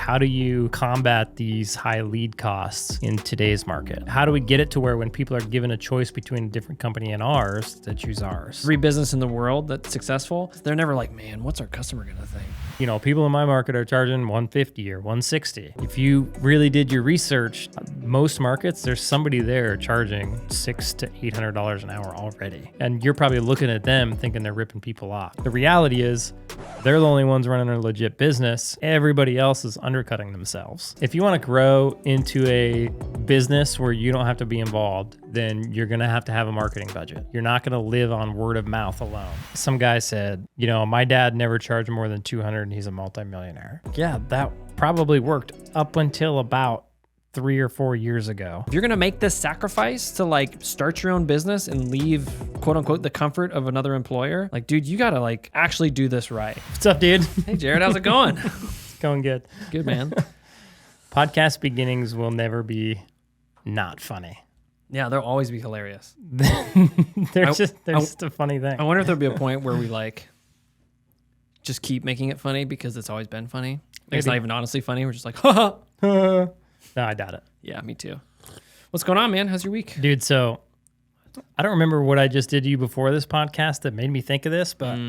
how do you combat these high lead costs in today's market? How do we get it to where when people are given a choice between a different company and ours, they choose ours? Every business in the world that's successful, they're never like, man, what's our customer gonna think? You know, people in my market are charging $150 or $160. If you really did your research, most markets, there's somebody there charging $600 to $800 an hour already. And you're probably looking at them thinking they're ripping people off. The reality is they're the only ones running a legit business. Everybody else is undercutting themselves. If you want to grow into a business where you don't have to be involved, then you're going to have a marketing budget. You're not going to live on word of mouth alone. Some guy said, you know, my dad never charged more than $200 and he's a multimillionaire. Yeah, that probably worked up until about 3 or 4 years ago. If you're gonna make this sacrifice to like start your own business and leave quote unquote the comfort of another employer, like, dude, you gotta like actually do this right. What's up, dude? Hey, Jared, how's it going? It's going good. Good, man. Podcast beginnings will never be not funny. Yeah, they'll always be hilarious. They're just a funny thing. I wonder if there'll be a point where we like just keep making it funny because it's always been funny. Like, it's not even honestly funny. We're just like, ha ha. No, I doubt it. Yeah, me too. What's going on, man? How's your week? Dude, so I don't remember what I just did to you before this podcast that made me think of this, but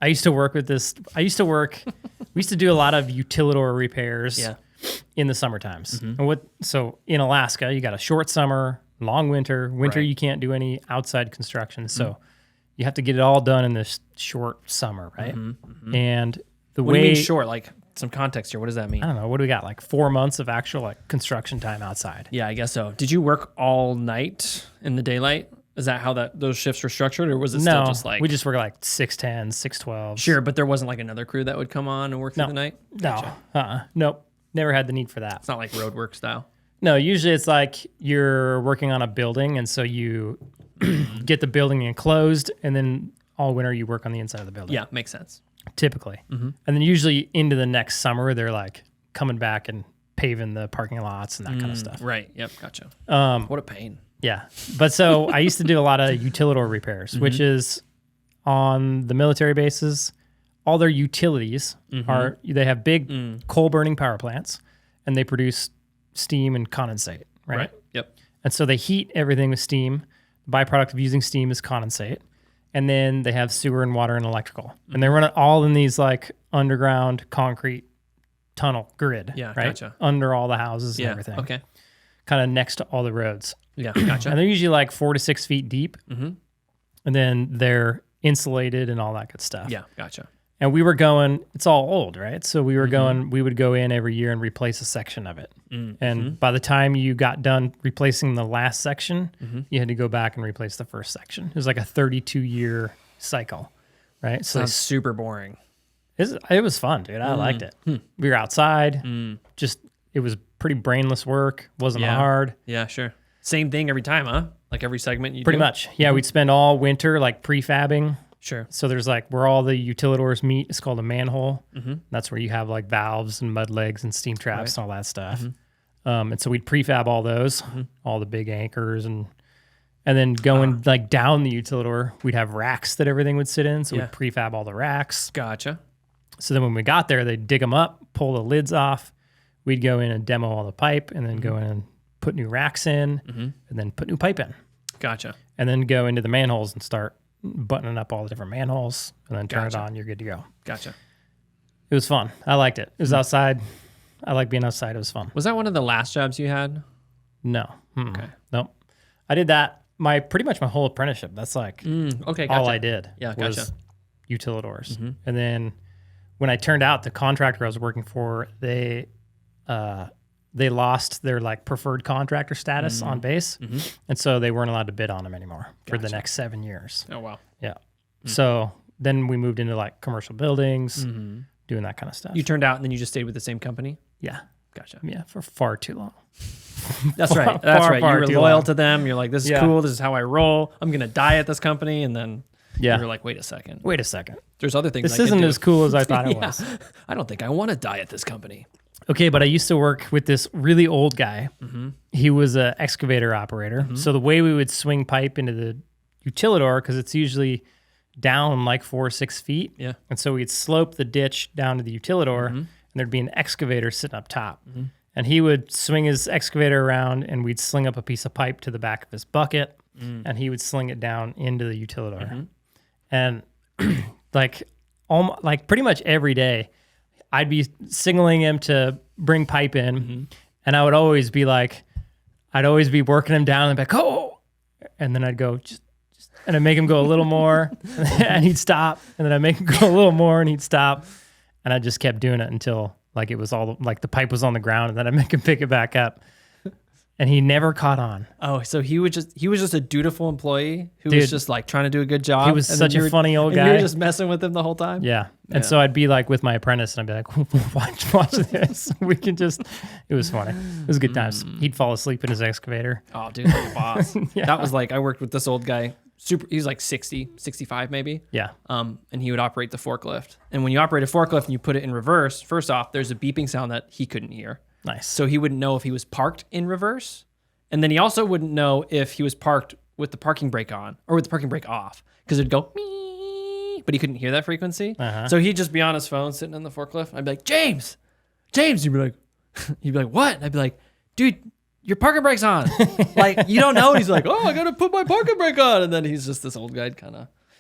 I used to work with this. We used to do a lot of utility repairs in the summer times. And so in Alaska, you got a short summer, long winter. Winter, you can't do any outside construction. So you have to get it all done in this short summer, right? And what do you mean short? Like, some context here. What does that mean? I don't know. What do we got? Like 4 months of actual like construction time outside. Yeah, I guess so. Did you work all night in the daylight? Is that how those shifts were structured, or was it still just like... we just work like 610s, 612s. Sure, but there wasn't like another crew that would come on and work through the night? Gotcha. No. Nope. Never had the need for that. It's not like road work style? No, usually it's like you're working on a building, and so you get the building enclosed, and then all winter you work on the inside of the building. Yeah, makes sense. Typically. And then usually into the next summer, they're like coming back and paving the parking lots and that kind of stuff. Right. Yep. Gotcha. What a pain. Yeah. But so I used to do a lot of utility repairs, which is on the military bases. All their utilities they have big coal burning power plants, and they produce steam and condensate, right? Yep. And so they heat everything with steam. The byproduct of using steam is condensate. And then they have sewer and water and electrical. And they run it all in these like underground concrete tunnel grid, right? Gotcha. Under all the houses and everything. Okay. Kind of next to all the roads. Yeah, gotcha. And they're usually like 4 to 6 feet deep. And then they're insulated and all that good stuff. Yeah, gotcha. And we were going, it's all old, right? So we were going, we would go in every year and replace a section of it. And by the time you got done replacing the last section, you had to go back and replace the first section. It was like a 32-year cycle, right? So Sounds super boring. it was fun, dude. I liked it. We were outside. Just, it was pretty brainless work. Wasn't hard. Yeah, sure. Same thing every time, huh? Like every segment you Pretty much. Yeah, we'd spend all winter like prefabbing. Sure. So there's like where all the utilidors meet. It's called a manhole. That's where you have like valves and mud legs and steam traps and all that stuff. And so we'd prefab all those, all the big anchors, and then going like down the utilidor, we'd have racks that everything would sit in. So we'd prefab all the racks. Gotcha. So then when we got there, they'd dig them up, pull the lids off. We'd go in and demo all the pipe, and then go in and put new racks in, and then put new pipe in. Gotcha. And then go into the manholes and start buttoning up all the different manholes, and then turn it on. You're good to go. Gotcha. It was fun. I liked it. It was outside. I like being outside. It was fun. Was that one of the last jobs you had? No. Okay. Nope. I did that pretty much my whole apprenticeship. That's like all I did. Yeah, was gotcha. utilidors. And then when I turned out, the contractor I was working for, they lost their like preferred contractor status on base, and so they weren't allowed to bid on them anymore for the next 7 years. Oh wow. Yeah. So then we moved into like commercial buildings, doing that kind of stuff. You turned out and then you just stayed with the same company? Yeah. Gotcha. Yeah, for far too long. That's right. That's right. You were too loyal long. to them. You're like, this is cool. This is how I roll. I'm going to die at this company. And then you're like, wait a second. There's other things This isn't as cool as I thought it was. I don't think I want to die at this company. Okay, but I used to work with this really old guy. He was an excavator operator. So the way we would swing pipe into the utilidor, because it's usually down like 4 or 6 feet. Yeah. And so we'd slope the ditch down to the utilidor, and there'd be an excavator sitting up top. And he would swing his excavator around, and we'd sling up a piece of pipe to the back of his bucket, and he would sling it down into the utilitor. And like pretty much every day, I'd be signaling him to bring pipe in, and I would always be like, I'd always be working him down and be like, oh, and then I'd go just and I'd make him go a little more, and he'd stop, and then I'd make him go a little more, and he'd stop, and I just kept doing it until like it was all like the pipe was on the ground, and then I'd make him pick it back up. And he never caught on. Oh, so he was just a dutiful employee who was just like trying to do a good job. He was such a funny old guy. You were just messing with him the whole time? Yeah. And so I'd be like with my apprentice, and I'd be like, watch this. We can just, it was funny. It was good times. He'd fall asleep in his excavator. Oh, dude, like a boss. That was like, I worked with this old guy. He was like 60, 65 maybe. Yeah. And he would operate the forklift. And when you operate a forklift and you put it in reverse, first off, there's a beeping sound that he couldn't hear. Nice. So he wouldn't know if he was parked in reverse. And then he also wouldn't know if he was parked with the parking brake on or with the parking brake off, because it'd go, mee, but he couldn't hear that frequency. So he'd just be on his phone sitting in the forklift. I'd be like, James. He'd be like, what? And I'd be like, dude, your parking brake's on. Like, you don't know. And he's like, oh, I got to put my parking brake on. And then he's just this old guy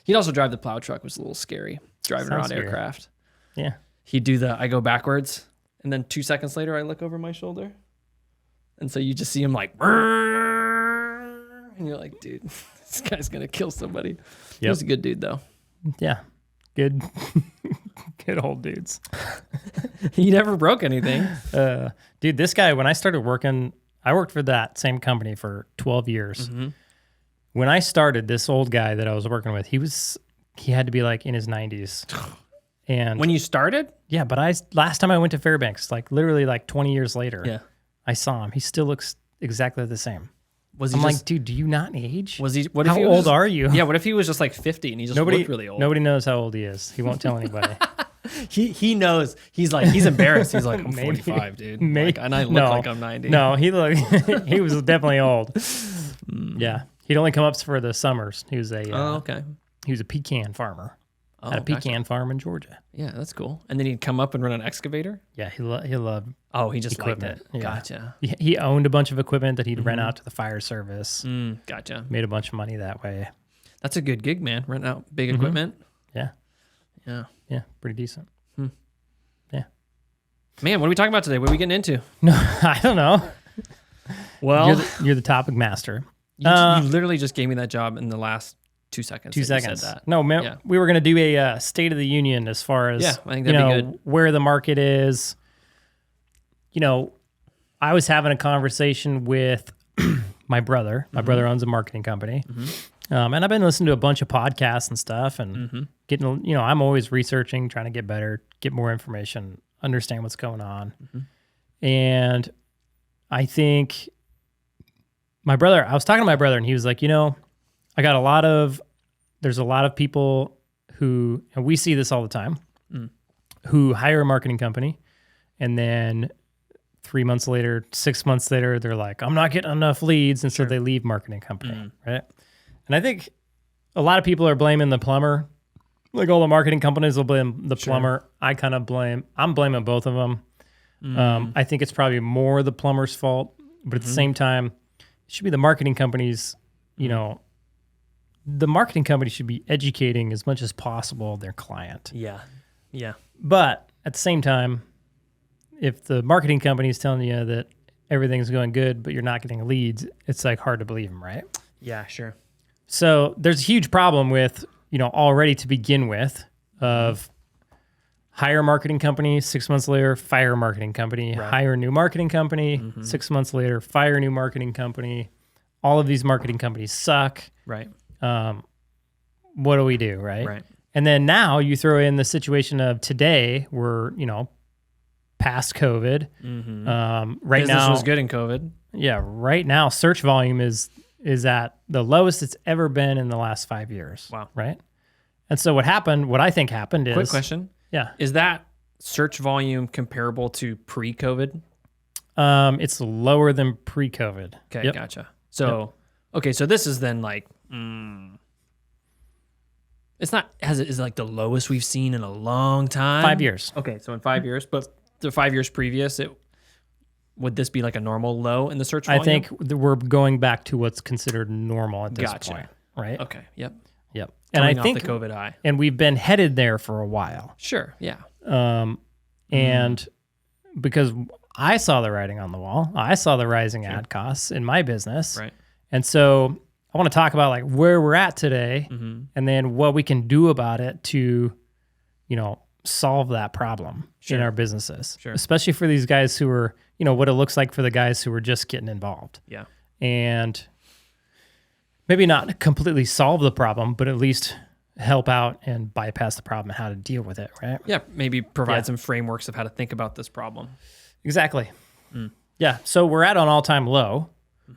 he'd also drive the plow truck, which was a little scary, driving around aircraft. Yeah. He'd do I go backwards. And then 2 seconds later, I look over my shoulder. And so you just see him like, and you're like, dude, this guy's going to kill somebody. He was a good dude, though. Yeah. Good old dudes. He never broke anything. Dude, this guy, when I started working, I worked for that same company for 12 years. When I started, this old guy that I was working with, he had to be like in his 90s. And when you started? Yeah, but last time I went to Fairbanks, like literally like 20 years later, I saw him. He still looks exactly the same. I'm like, dude, do you not age? Was he? How old are you? Yeah, what if he was just like 50 and he just looked really old? Nobody knows how old he is. He won't tell anybody. He knows. He's embarrassed. He's like, I'm 45, dude. And I look like I'm 90. No, he was definitely old. Yeah, he'd only come up for the summers. He was he was a pecan farmer. At a pecan farm in Georgia. Yeah, that's cool. And then he'd come up and run an excavator? Yeah, he loved he just equipment. Liked it. Yeah. Gotcha. He owned a bunch of equipment that he'd rent out to the fire service. Gotcha. Made a bunch of money that way. That's a good gig, man. Rent out big equipment. Yeah. Yeah. Yeah, pretty decent. Yeah. Man, what are we talking about today? What are we getting into? No, I don't know. Well, you're the topic master. You literally just gave me that job in the last 2 seconds. 2 seconds. Said that. No, man, we were going to do a State of the Union as far as I think that'd be good. Where the market is. I was having a conversation with my brother. My brother owns a marketing company. And I've been listening to a bunch of podcasts and stuff and getting, I'm always researching, trying to get better, get more information, understand what's going on. And I think I was talking to my brother and he was like, I got there's a lot of people who, and we see this all the time, who hire a marketing company and then 3 months later, 6 months later, they're like, I'm not getting enough leads. And so they leave marketing company, right? And I think a lot of people are blaming the plumber. Like all the marketing companies will blame the plumber. I'm blaming both of them. I think it's probably more the plumber's fault, but at the same time, it should be the marketing companies, the marketing company should be educating as much as possible their client. Yeah. Yeah. But at the same time, if the marketing company is telling you that everything's going good, but you're not getting leads, it's like hard to believe them, right? Yeah, sure. So there's a huge problem with, already to begin with of hire a marketing company, 6 months later, fire a marketing company, hire a new marketing company, 6 months later, fire a new marketing company. All of these marketing companies suck. Right. What do we do, right? Right. And then now you throw in the situation of today, we're, past COVID. Right Business now was good in COVID. Yeah, right now search volume is at the lowest it's ever been in the last 5 years. Wow. Right? And so what I think happened is... Quick question. Yeah. Is that search volume comparable to pre-COVID? It's lower than pre-COVID. Okay, gotcha. So, okay, so this is then like... It's not, is it like the lowest we've seen in a long time? 5 years. Okay, so in 5 years, but the 5 years previous, would this be like a normal low in the search volume? I think we're going back to what's considered normal at this point, right? Okay. Yep. Yep. Coming And I think off the COVID high. And we've been headed there for a while. Sure. Yeah. And because I saw the writing on the wall, I saw the rising ad costs in my business. Right. And so I want to talk about like where we're at today and then what we can do about it to, solve that problem in our businesses, especially for these guys who are, what it looks like for the guys who are just getting involved. Yeah. And maybe not completely solve the problem, but at least help out and bypass the problem and how to deal with it, right? Yeah, maybe provide some frameworks of how to think about this problem. Exactly. Yeah, so we're at an all-time low,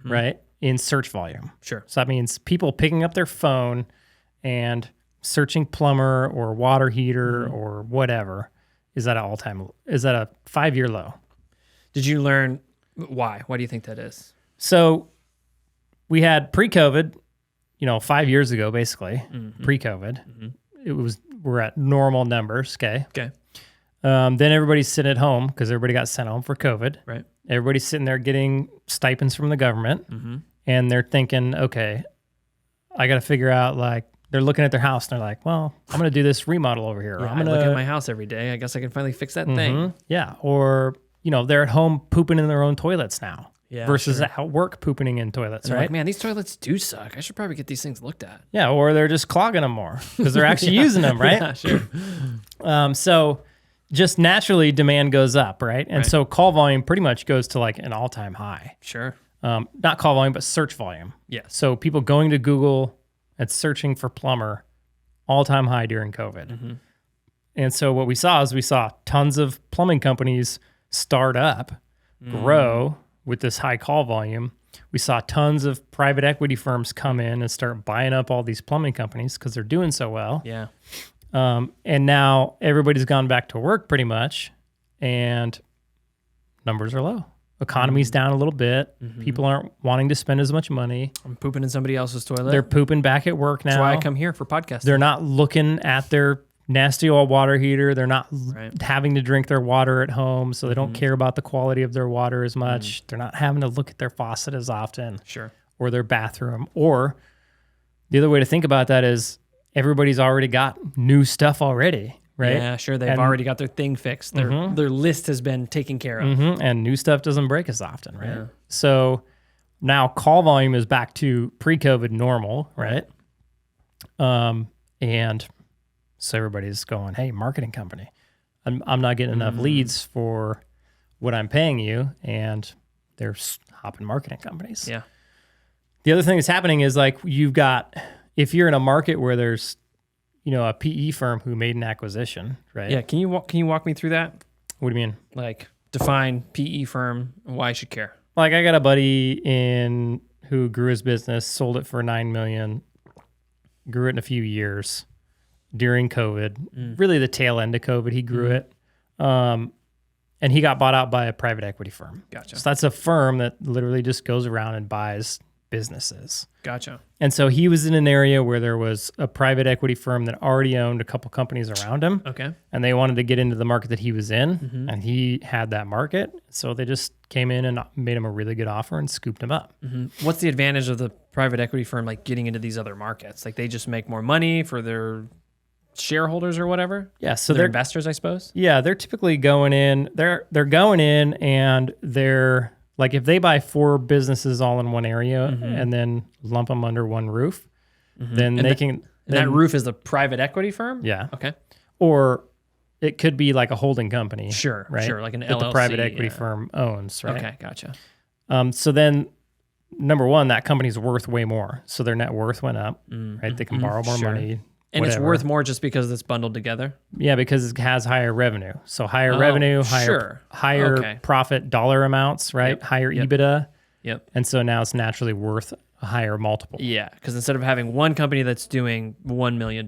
right, in search volume. Sure. So that means people picking up their phone and searching plumber or water heater or whatever is at an is at a 5-year low. Did you learn why? Why do you think that is? So we had pre-COVID, 5 years ago, basically, pre-COVID. We're at normal numbers, okay? Okay. Then everybody's sitting at home because everybody got sent home for COVID. Right. Everybody's sitting there getting stipends from the government, and they're thinking, okay, I got to figure out, like, they're looking at their house, and they're like, well, I'm going to do this remodel over here. Yeah, I look at my house every day. I guess I can finally fix that thing. Yeah, or, they're at home pooping in their own toilets now. Yeah, versus at work pooping in toilets, right? Like, man, these toilets do suck. I should probably get these things looked at. Yeah, or they're just clogging them more because they're actually using them, right? Yeah, sure. So just naturally demand goes up, right? And so call volume pretty much goes to like an all-time high. Sure. Not call volume, but search volume. Yeah. So people going to Google and searching for plumber, all-time high during COVID. And so what we saw tons of plumbing companies start up, grow with this high call volume. We saw tons of private equity firms come in and start buying up all these plumbing companies because they're doing so well. Yeah. And now everybody's gone back to work pretty much, and numbers are low. Economy's down a little bit. People aren't wanting to spend as much money. I'm pooping in somebody else's toilet. They're pooping back at work now. That's why I come here for podcasting. They're not looking at their nasty old water heater. They're not having to drink their water at home, so they don't care about the quality of their water as much. They're not having to look at their faucet as often. Sure. Or their bathroom. Or the other way to think about that is everybody's already got new stuff already, right? Yeah, sure. They've already got their thing fixed. Their list has been taken care of. And new stuff doesn't break as often, right? Yeah. So now call volume is back to pre-COVID normal, right? And so everybody's going, hey, marketing company, I'm not getting enough leads for what I'm paying you, and they're hopping marketing companies. Yeah. The other thing that's happening is like if you're in a market where there's, a PE firm who made an acquisition, right? Yeah. Can you walk me through that? What do you mean? Like define PE firm and why I should care. Like I got a buddy who grew his business, sold it for $9 million, grew it in a few years during COVID, really the tail end of COVID, he grew it. And he got bought out by a private equity firm. Gotcha. So that's a firm that literally just goes around and buys businesses. Gotcha. And so he was in an area where there was a private equity firm that already owned a couple companies around him. Okay. And they wanted to get into the market that he was in, and he had that market. So they just came in and made him a really good offer and scooped him up. What's the advantage of the private equity firm like getting into these other markets? Like they just make more money for their shareholders or whatever? Yeah, so they're investors, I suppose. Yeah, they're typically going in. They're going in, and they're like, if they buy 4 businesses all in one area and then lump them under one roof, then and they can. And that roof is the private equity firm. Yeah. Okay. Or it could be like a holding company. Sure. Right. Sure. Like an that LLC. the private equity firm owns. Right. Okay. Gotcha. So then, number one, that company's worth way more, so their net worth went up. Right. They can borrow more money. And whatever. It's worth more just because it's bundled together? Yeah, because it has higher revenue. So higher revenue, higher profit dollar amounts, right? Yep. Higher EBITDA. Yep. And so now it's naturally worth a higher multiple. Yeah, because instead of having one company that's doing $1 million,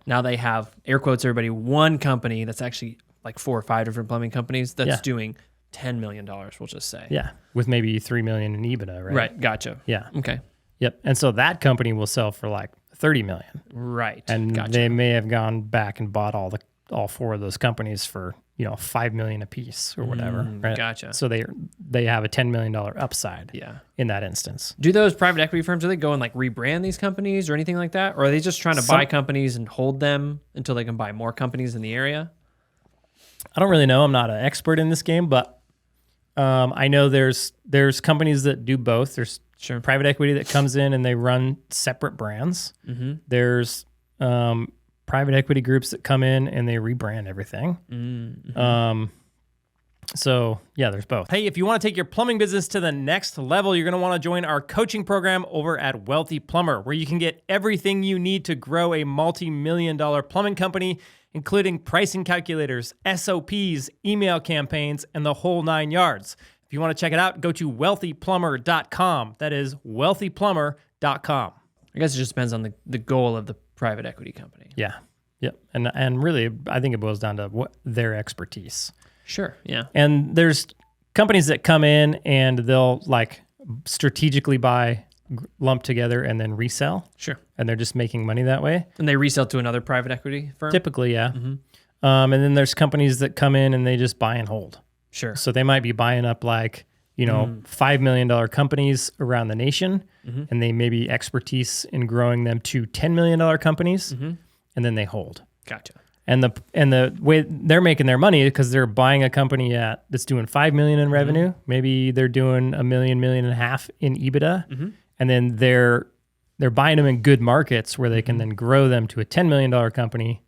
now they have, air quotes everybody, one company that's actually like 4 or 5 different plumbing companies that's doing $10 million, we'll just say. Yeah, with maybe $3 million in EBITDA, right? Right, gotcha. Yeah. Okay. Yep. And so that company will sell for like $30 million. Right. And they may have gone back and bought all 4 of those companies for $5 million a piece or whatever. Right? Gotcha. So they have a $10 million upside. Yeah. In that instance. Do those private equity firms, do they go and like rebrand these companies or anything like that? Or are they just trying to buy companies and hold them until they can buy more companies in the area? I don't really know. I'm not an expert in this game, but I know there's companies that do both. There's private equity that comes in and they run separate brands. There's private equity groups that come in and they rebrand everything. So yeah, there's both. Hey, if you want to take your plumbing business to the next level, you're going to want to join our coaching program over at Wealthy Plumber, where you can get everything you need to grow a multi-million-dollar plumbing company, including pricing calculators, SOPs, email campaigns, and the whole 9 yards. If you want to check it out, go to wealthyplumber.com. That is wealthyplumber.com. I guess it just depends on the goal of the private equity company. Yeah. Yep. And really, I think it boils down to what their expertise. Sure. Yeah. And there's companies that come in and they'll like strategically buy, lump together, and then resell. Sure. And they're just making money that way. And they resell to another private equity firm? Typically, yeah. And then there's companies that come in and they just buy and hold. Sure. So they might be buying up like, $5 million companies around the nation, and they maybe expertise in growing them to $10 million companies, and then they hold. Gotcha. And the way they're making their money is because they're buying a company that's doing $5 million in revenue. Maybe they're doing $1 million, $1.5 million in EBITDA, and then they're buying them in good markets where they can then grow them to a $10 million company,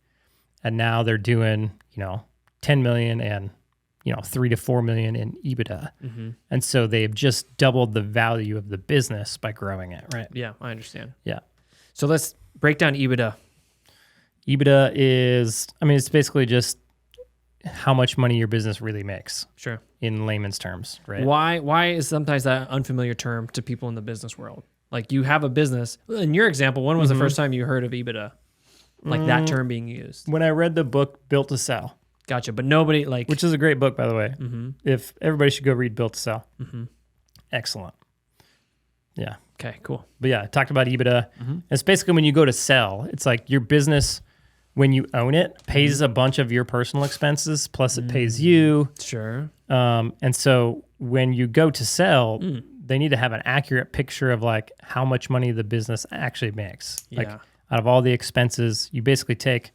and now they're doing $10 million and $3 to $4 million in EBITDA, and so they've just doubled the value of the business by growing it. Right? Yeah, I understand. Yeah. So let's break down EBITDA. EBITDA is, it's basically just how much money your business really makes. Sure. In layman's terms, right? Why is sometimes that unfamiliar term to people in the business world? Like you have a business. In your example, when was the first time you heard of EBITDA? Like that term being used? When I read the book Built to Sell. Gotcha. But nobody which is a great book, by the way. If everybody should go read Built to Sell. Excellent. Yeah. Okay, cool. But yeah, I talked about EBITDA. It's basically when you go to sell, it's like your business, when you own it, pays a bunch of your personal expenses, plus it pays you. Sure. And so when you go to sell, they need to have an accurate picture of like how much money the business actually makes. Like out of all the expenses, you basically take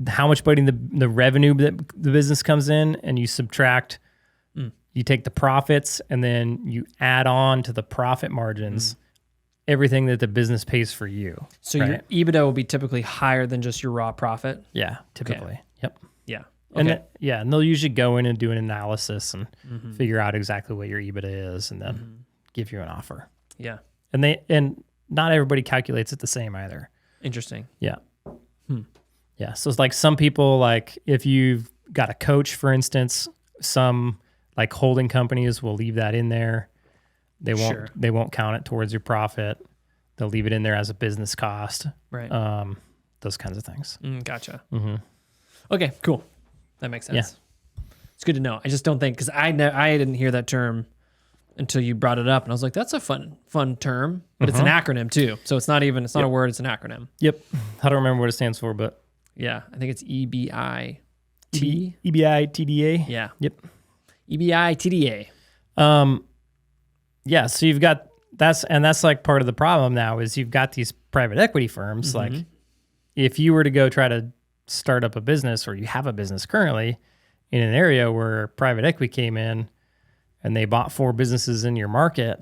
how much money the revenue that the business comes in, and you subtract, you take the profits, and then you add on to the profit margins everything that the business pays for you. So your EBITDA will be typically higher than just your raw profit? Yeah, typically. Okay. Yep. Yeah. Okay. And they'll usually go in and do an analysis and figure out exactly what your EBITDA is, and then give you an offer. Yeah. And not everybody calculates it the same either. Interesting. Yeah. Yeah. So it's like some people, like if you've got a coach, for instance, some like holding companies will leave that in there. They won't count it towards your profit. They'll leave it in there as a business cost. Right. Those kinds of things. Gotcha. Okay, cool. That makes sense. Yeah. It's good to know. I just don't think, because I didn't hear that term until you brought it up, and I was like, that's a fun term, but it's an acronym too. So it's not a word, it's an acronym. Yep. I don't remember what it stands for, but yeah, I think it's EBIT. EBITDA. Yeah. Yep. EBITDA. Yeah, so you've got that's like part of the problem now is you've got these private equity firms. Like if you were to go try to start up a business, or you have a business currently in an area where private equity came in and they bought 4 businesses in your market,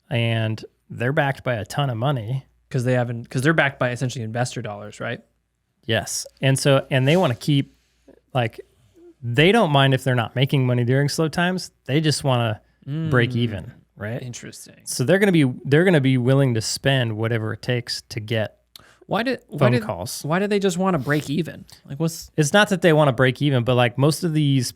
and they're backed by a ton of money because they're backed by essentially investor dollars, right? Yes. And they want to keep, like, they don't mind if they're not making money during slow times. They just want to break even, right? Interesting. So they're going to be willing to spend whatever it takes to get phone calls. Why do they just want to break even? Like, it's not that they want to break even, but like most of these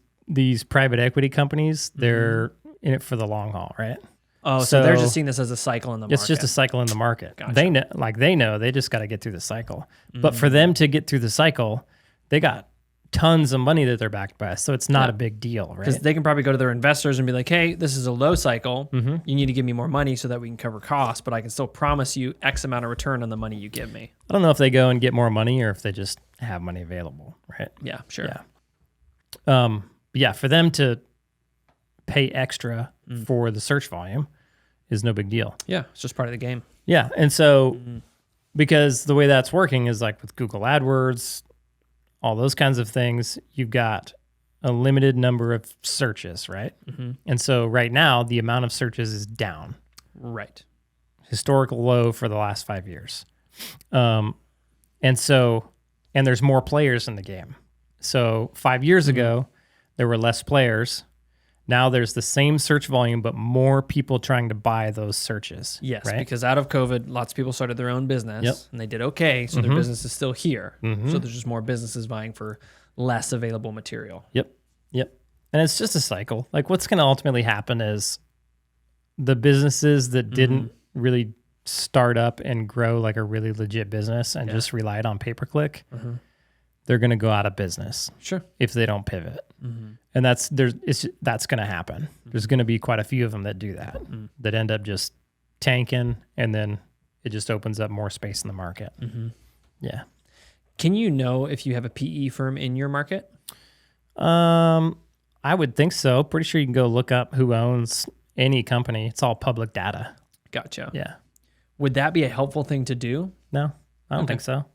private equity companies, they're in it for the long haul, right? Oh, so they're just seeing this as a cycle in the market. It's just a cycle in the market. Gotcha. They know they just got to get through the cycle. But for them to get through the cycle, they got tons of money that they're backed by. So it's not a big deal, right? Because they can probably go to their investors and be like, hey, this is a low cycle. You need to give me more money so that we can cover costs, but I can still promise you X amount of return on the money you give me. I don't know if they go and get more money or if they just have money available, right? Yeah, sure. Yeah. Yeah, for them to pay extra for the search volume is no big deal. Yeah, it's just part of the game. Yeah, and so because the way that's working is like with Google AdWords, all those kinds of things, you've got a limited number of searches, right? And so right now, the amount of searches is down. Right. Historical low for the last 5 years. And there's more players in the game. So 5 years ago, there were less players. Now there's the same search volume, but more people trying to buy those searches. Yes, right? because out of COVID, lots of people started their own business and they did okay. So their business is still here. So there's just more businesses vying for less available material. Yep. And it's just a cycle. Like what's going to ultimately happen is the businesses that didn't really start up and grow like a really legit business and just relied on pay-per-click, they're going to go out of business. Sure. If they don't pivot. And that's going to happen. There's going to be quite a few of them that do that, that end up just tanking, and then it just opens up more space in the market. Yeah. Can you know if you have a PE firm in your market? I would think so. Pretty sure you can go look up who owns any company. It's all public data. Gotcha. Yeah. Would that be a helpful thing to do? No, I don't think so.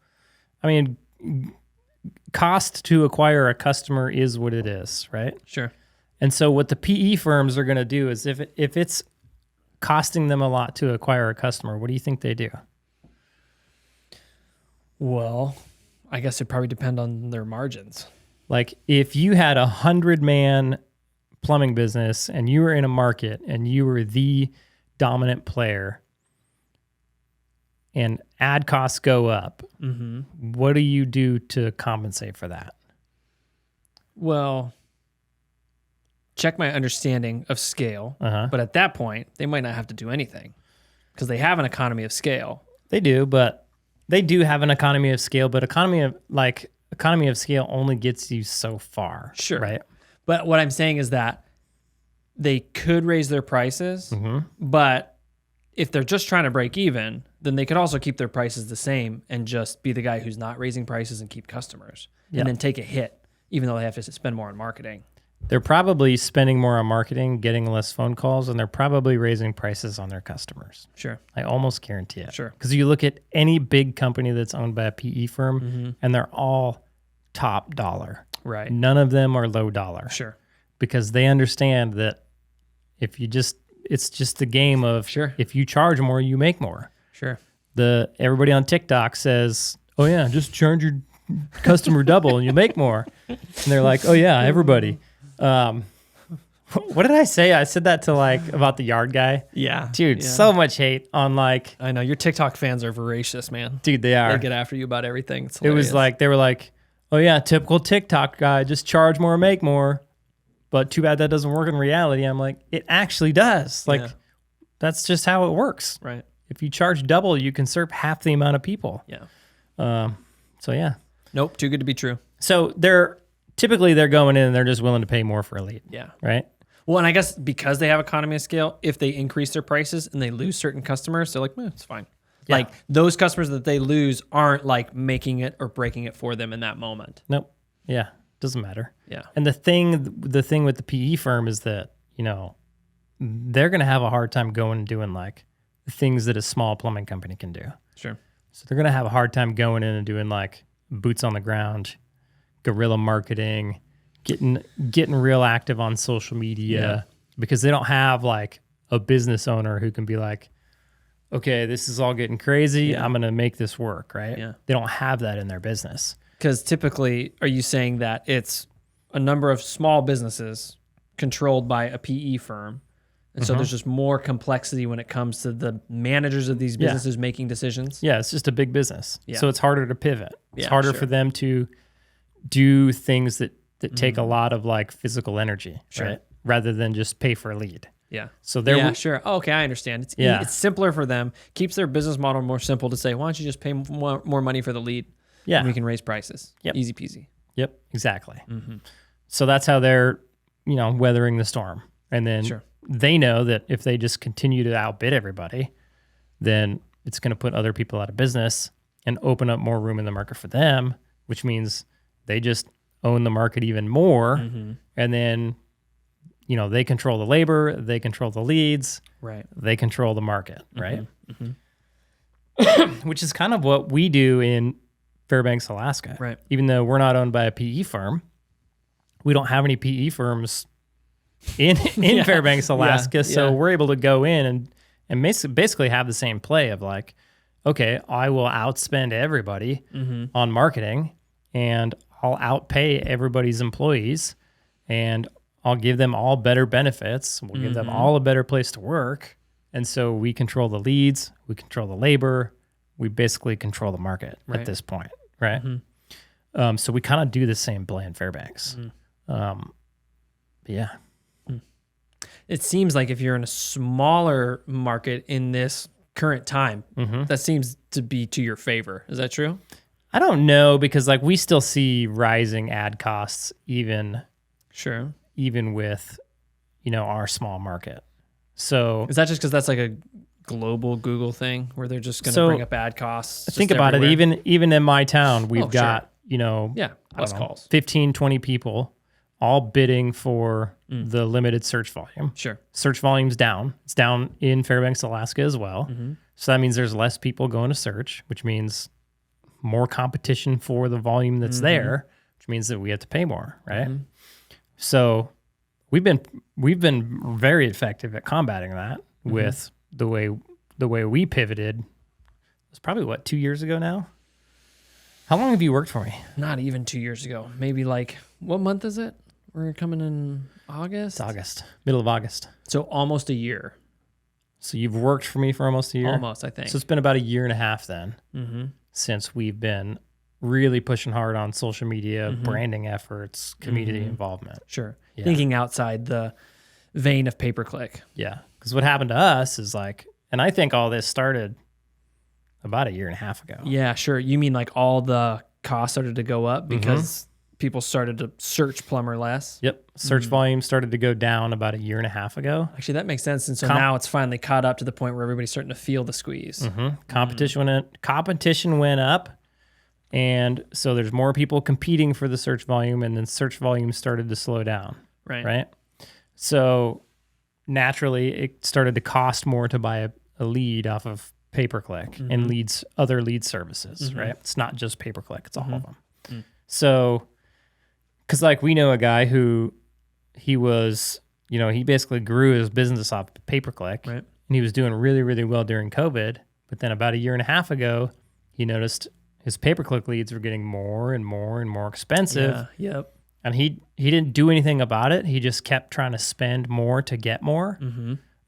I mean, cost to acquire a customer is what it is, right? Sure. And so what the PE firms are going to do is if it's costing them a lot to acquire a customer, what do you think they do? Well, I guess it probably depend on their margins. Like if you had 100-man plumbing business and you were in a market and you were the dominant player and ad costs go up, what do you do to compensate for that? Well, check my understanding of scale. But at that point, they might not have to do anything because they have an economy of scale. They do, but they do have an economy of scale, but economy of scale only gets you so far. Sure. Right. But what I'm saying is that they could raise their prices, but if they're just trying to break even, then they could also keep their prices the same and just be the guy who's not raising prices and keep customers and then take a hit, even though they have to spend more on marketing. They're probably spending more on marketing, getting less phone calls, and they're probably raising prices on their customers. Sure. I almost guarantee it. Sure. Because you look at any big company that's owned by a PE firm, and they're all top dollar. Right. None of them are low dollar. Sure. Because they understand that it's just the game of if you charge more, you make more. Sure. Everybody on TikTok says, oh yeah, just charge your customer double and you'll make more. And they're like, oh yeah, everybody. What did I say? I said that to about the yard guy. Yeah. Dude, so much hate on I know your TikTok fans are voracious, man. Dude, they are. They get after you about everything. It was they were like, oh yeah, typical TikTok guy, just charge more, make more. But too bad that doesn't work in reality. I'm like, it actually does. That's just how it works. Right. If you charge double, you can serve half the amount of people. Yeah. So yeah. Nope. Too good to be true. So they're going in and they're just willing to pay more for a lead. Yeah. Right. Well, and I guess because they have economy of scale, if they increase their prices and they lose certain customers, they're like, it's fine. Yeah. Like those customers that they lose aren't like making it or breaking it for them in that moment. Nope. Yeah. Doesn't matter. Yeah. And the thing with the PE firm is that, they're going to have a hard time going and doing the things that a small plumbing company can do. Sure. So they're going to have a hard time going in and doing boots on the ground, guerrilla marketing, getting real active on social media because they don't have a business owner who can be like, okay, this is all getting crazy. Yeah. I'm going to make this work. Right. Yeah. They don't have that in their business. Because typically, are you saying that it's a number of small businesses controlled by a PE firm? And so there's just more complexity when it comes to the managers of these businesses making decisions? Yeah, it's just a big business. Yeah. So it's harder to pivot. It's Yeah, harder for them to do things that take a lot of physical energy, right? Rather than just pay for a lead. Yeah. So they're sure. Oh, okay, I understand. It's simpler for them. Keeps their business model more simple to say, why don't you just pay more money for the lead? Yeah. And we can raise prices. Yep. Easy peasy. Yep, exactly. So that's how they're, weathering the storm. And then they know that if they just continue to outbid everybody, then it's going to put other people out of business and open up more room in the market for them, which means they just own the market even more. Mm-hmm. And then, you know, they control the labor, they control the leads, Right. they control the market, right? Mm-hmm. Which is kind of what we do in Fairbanks, Alaska. Right. Even though we're not owned by a PE firm, we don't have any PE firms in Fairbanks, Alaska. So we're able to go in and basically have the same play of like, okay, I will outspend everybody on marketing, and I'll outpay everybody's employees, and I'll give them all better benefits. We'll give them all a better place to work. And so we control the leads, we control the labor, we basically control the market at this point, right? So we kind of do the same play in Fairbanks. Yeah. It seems like if you're in a smaller market in this current time, that seems to be to your favor. Is that true? I don't know, because like we still see rising ad costs even with, you know, our small market. So is that just because that's like a global Google thing where they're just going to bring up ad costs? Think about it. Even in my town, we've got, you know, less calls, 15, 20 people all bidding for the limited search volume. Sure. Search volume's down. It's down in Fairbanks, Alaska as well. So that means there's less people going to search, which means more competition for the volume that's there, which means that we have to pay more, right? So we've been very effective at combating that with the way we pivoted. It's probably 2 years ago now. How long have you worked for me? Not even 2 years ago. Maybe like, what month is it? We're coming in August? It's August, middle of August. So almost a year. So you've worked for me for almost a year? Almost, I think. So it's been about a year and a half then since we've been really pushing hard on social media, branding efforts, community involvement. Sure. Yeah. Thinking outside the vein of pay-per-click. Yeah. Because what happened to us is like, and I think all this started about a year and a half ago. Yeah, sure. You mean like all the costs started to go up because people started to search plumber less? Yep. Search volume started to go down about a year and a half ago. Actually, that makes sense. And so now it's finally caught up to the point where everybody's starting to feel the squeeze. Competition went up. And so there's more people competing for the search volume, and then search volume started to slow down. Right. So naturally, it started to cost more to buy a lead off of pay-per-click and other lead services, right? It's not just pay-per-click, it's all of them. So, because like we know a guy who he basically grew his business off pay-per-click, and he was doing really, really well during COVID. But then about a year and a half ago, he noticed his pay-per-click leads were getting more and more and more expensive. Yeah. Yep. And he didn't do anything about it. He just kept trying to spend more to get more.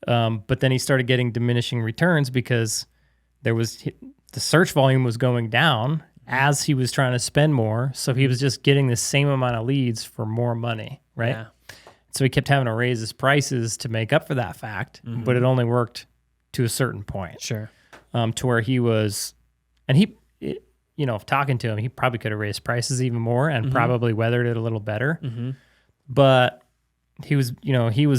But then he started getting diminishing returns because the search volume was going down as he was trying to spend more. So he was just getting the same amount of leads for more money, right? Yeah. So he kept having to raise his prices to make up for that fact, but it only worked to a certain point. Sure. To where he was, and talking to him, he probably could have raised prices even more and probably weathered it a little better. But he was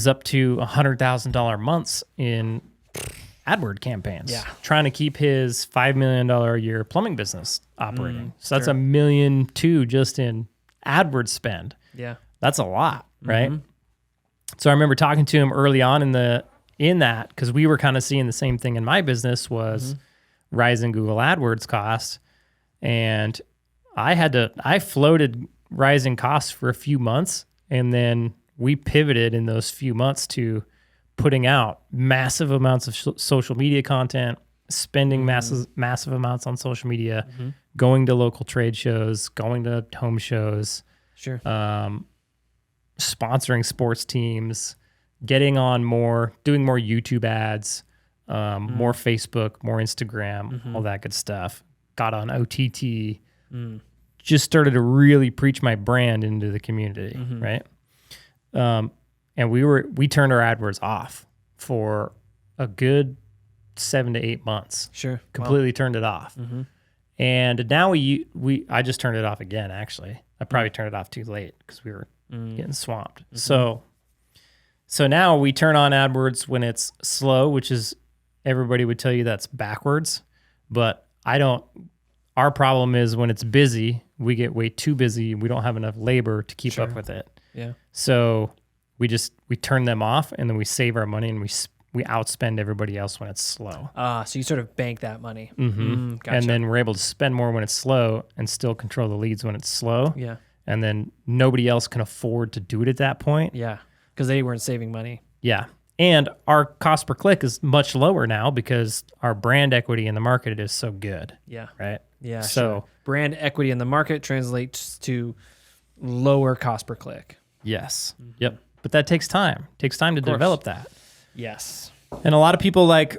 up to $100,000 months in AdWord campaigns, trying to keep his $5 million a year plumbing business operating. So that's $1.2 million just in AdWord spend. Yeah, that's a lot, right? So I remember talking to him early on in that because we were kind of seeing the same thing in my business was rising Google AdWords costs. And I floated rising costs for a few months, and then we pivoted in those few months to putting out massive amounts of social media content, spending massive amounts on social media, going to local trade shows, going to home shows, sponsoring sports teams, getting on doing more YouTube ads, more Facebook, more Instagram, all that good stuff. Got on OTT, just started to really preach my brand into the community, right? And we turned our AdWords off for a good 7 to 8 months. Sure. Completely turned it off. And now I just turned it off again, actually. I probably turned it off too late because we were getting swamped. So now we turn on AdWords when it's slow, which is everybody would tell you that's backwards, but our problem is when it's busy, we get way too busy. We don't have enough labor to keep up with it. Yeah. So we turn them off, and then we save our money, and we outspend everybody else when it's slow. So you sort of bank that money. Gotcha. And then we're able to spend more when it's slow and still control the leads when it's slow. Yeah. And then nobody else can afford to do it at that point. Yeah. Because they weren't saving money. Yeah. And our cost per click is much lower now because our brand equity in the market is so good. Yeah. Right? Yeah. So sure. Brand equity in the market translates to lower cost per click. Yes. Yep. But that takes time. It takes time to develop that. Yes. And a lot of people make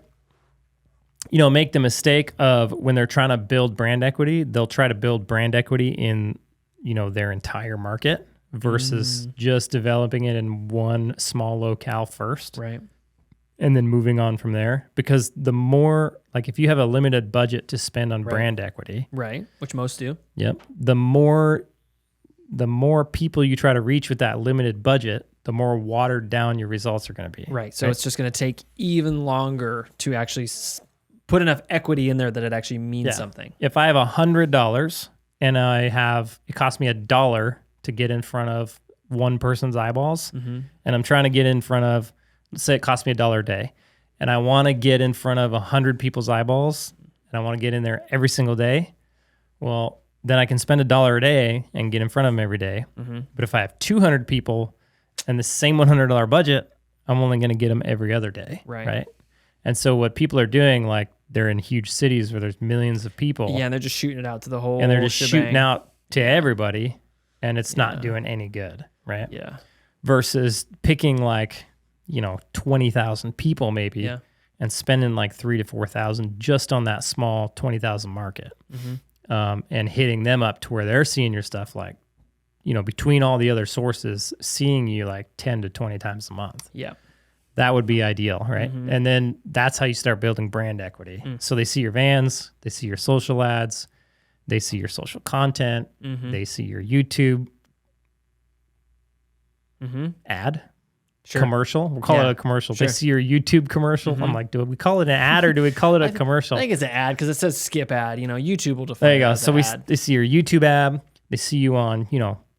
the mistake of when they're trying to build brand equity, they'll try to build brand equity in, their entire market versus just developing it in one small locale first. Right. And then moving on from there. Because the more, if you have a limited budget to spend on brand equity. Right. Which most do. Yep. The more people you try to reach with that limited budget, the more watered down your results are going to be. Right. So it's just going to take even longer to actually put enough equity in there that it actually means something. If I have $100 and it costs me $1 to get in front of one person's eyeballs, and I'm trying to get in front of, let's say it costs me $1 a day, and I want to get in front of 100 people's eyeballs, and I want to get in there every single day, well, then I can spend $1 a day and get in front of them every day. But if I have 200 people and the same $100 budget, I'm only going to get them every other day. Right. And so what people are doing, they're in huge cities where there's millions of people. Yeah, and they're just shooting it out to the whole and they're just shebang. shooting out to everybody, and it's not doing any good, right? Yeah. Versus picking 20,000 people maybe and spending $3,000 to $4,000 just on that small 20,000 market. And hitting them up to where they're seeing your stuff between all the other sources, seeing you 10 to 20 times a month. Yeah. That would be ideal, right? And then that's how you start building brand equity. So they see your vans, they see your social ads, they see your social content, they see your YouTube ad, commercial. We'll call it a commercial. They see your YouTube commercial. I'm like, do we call it an ad or do we call it a commercial? I think it's an ad because it says skip ad. YouTube will define There you go. it as So they see your YouTube ad. They see you on,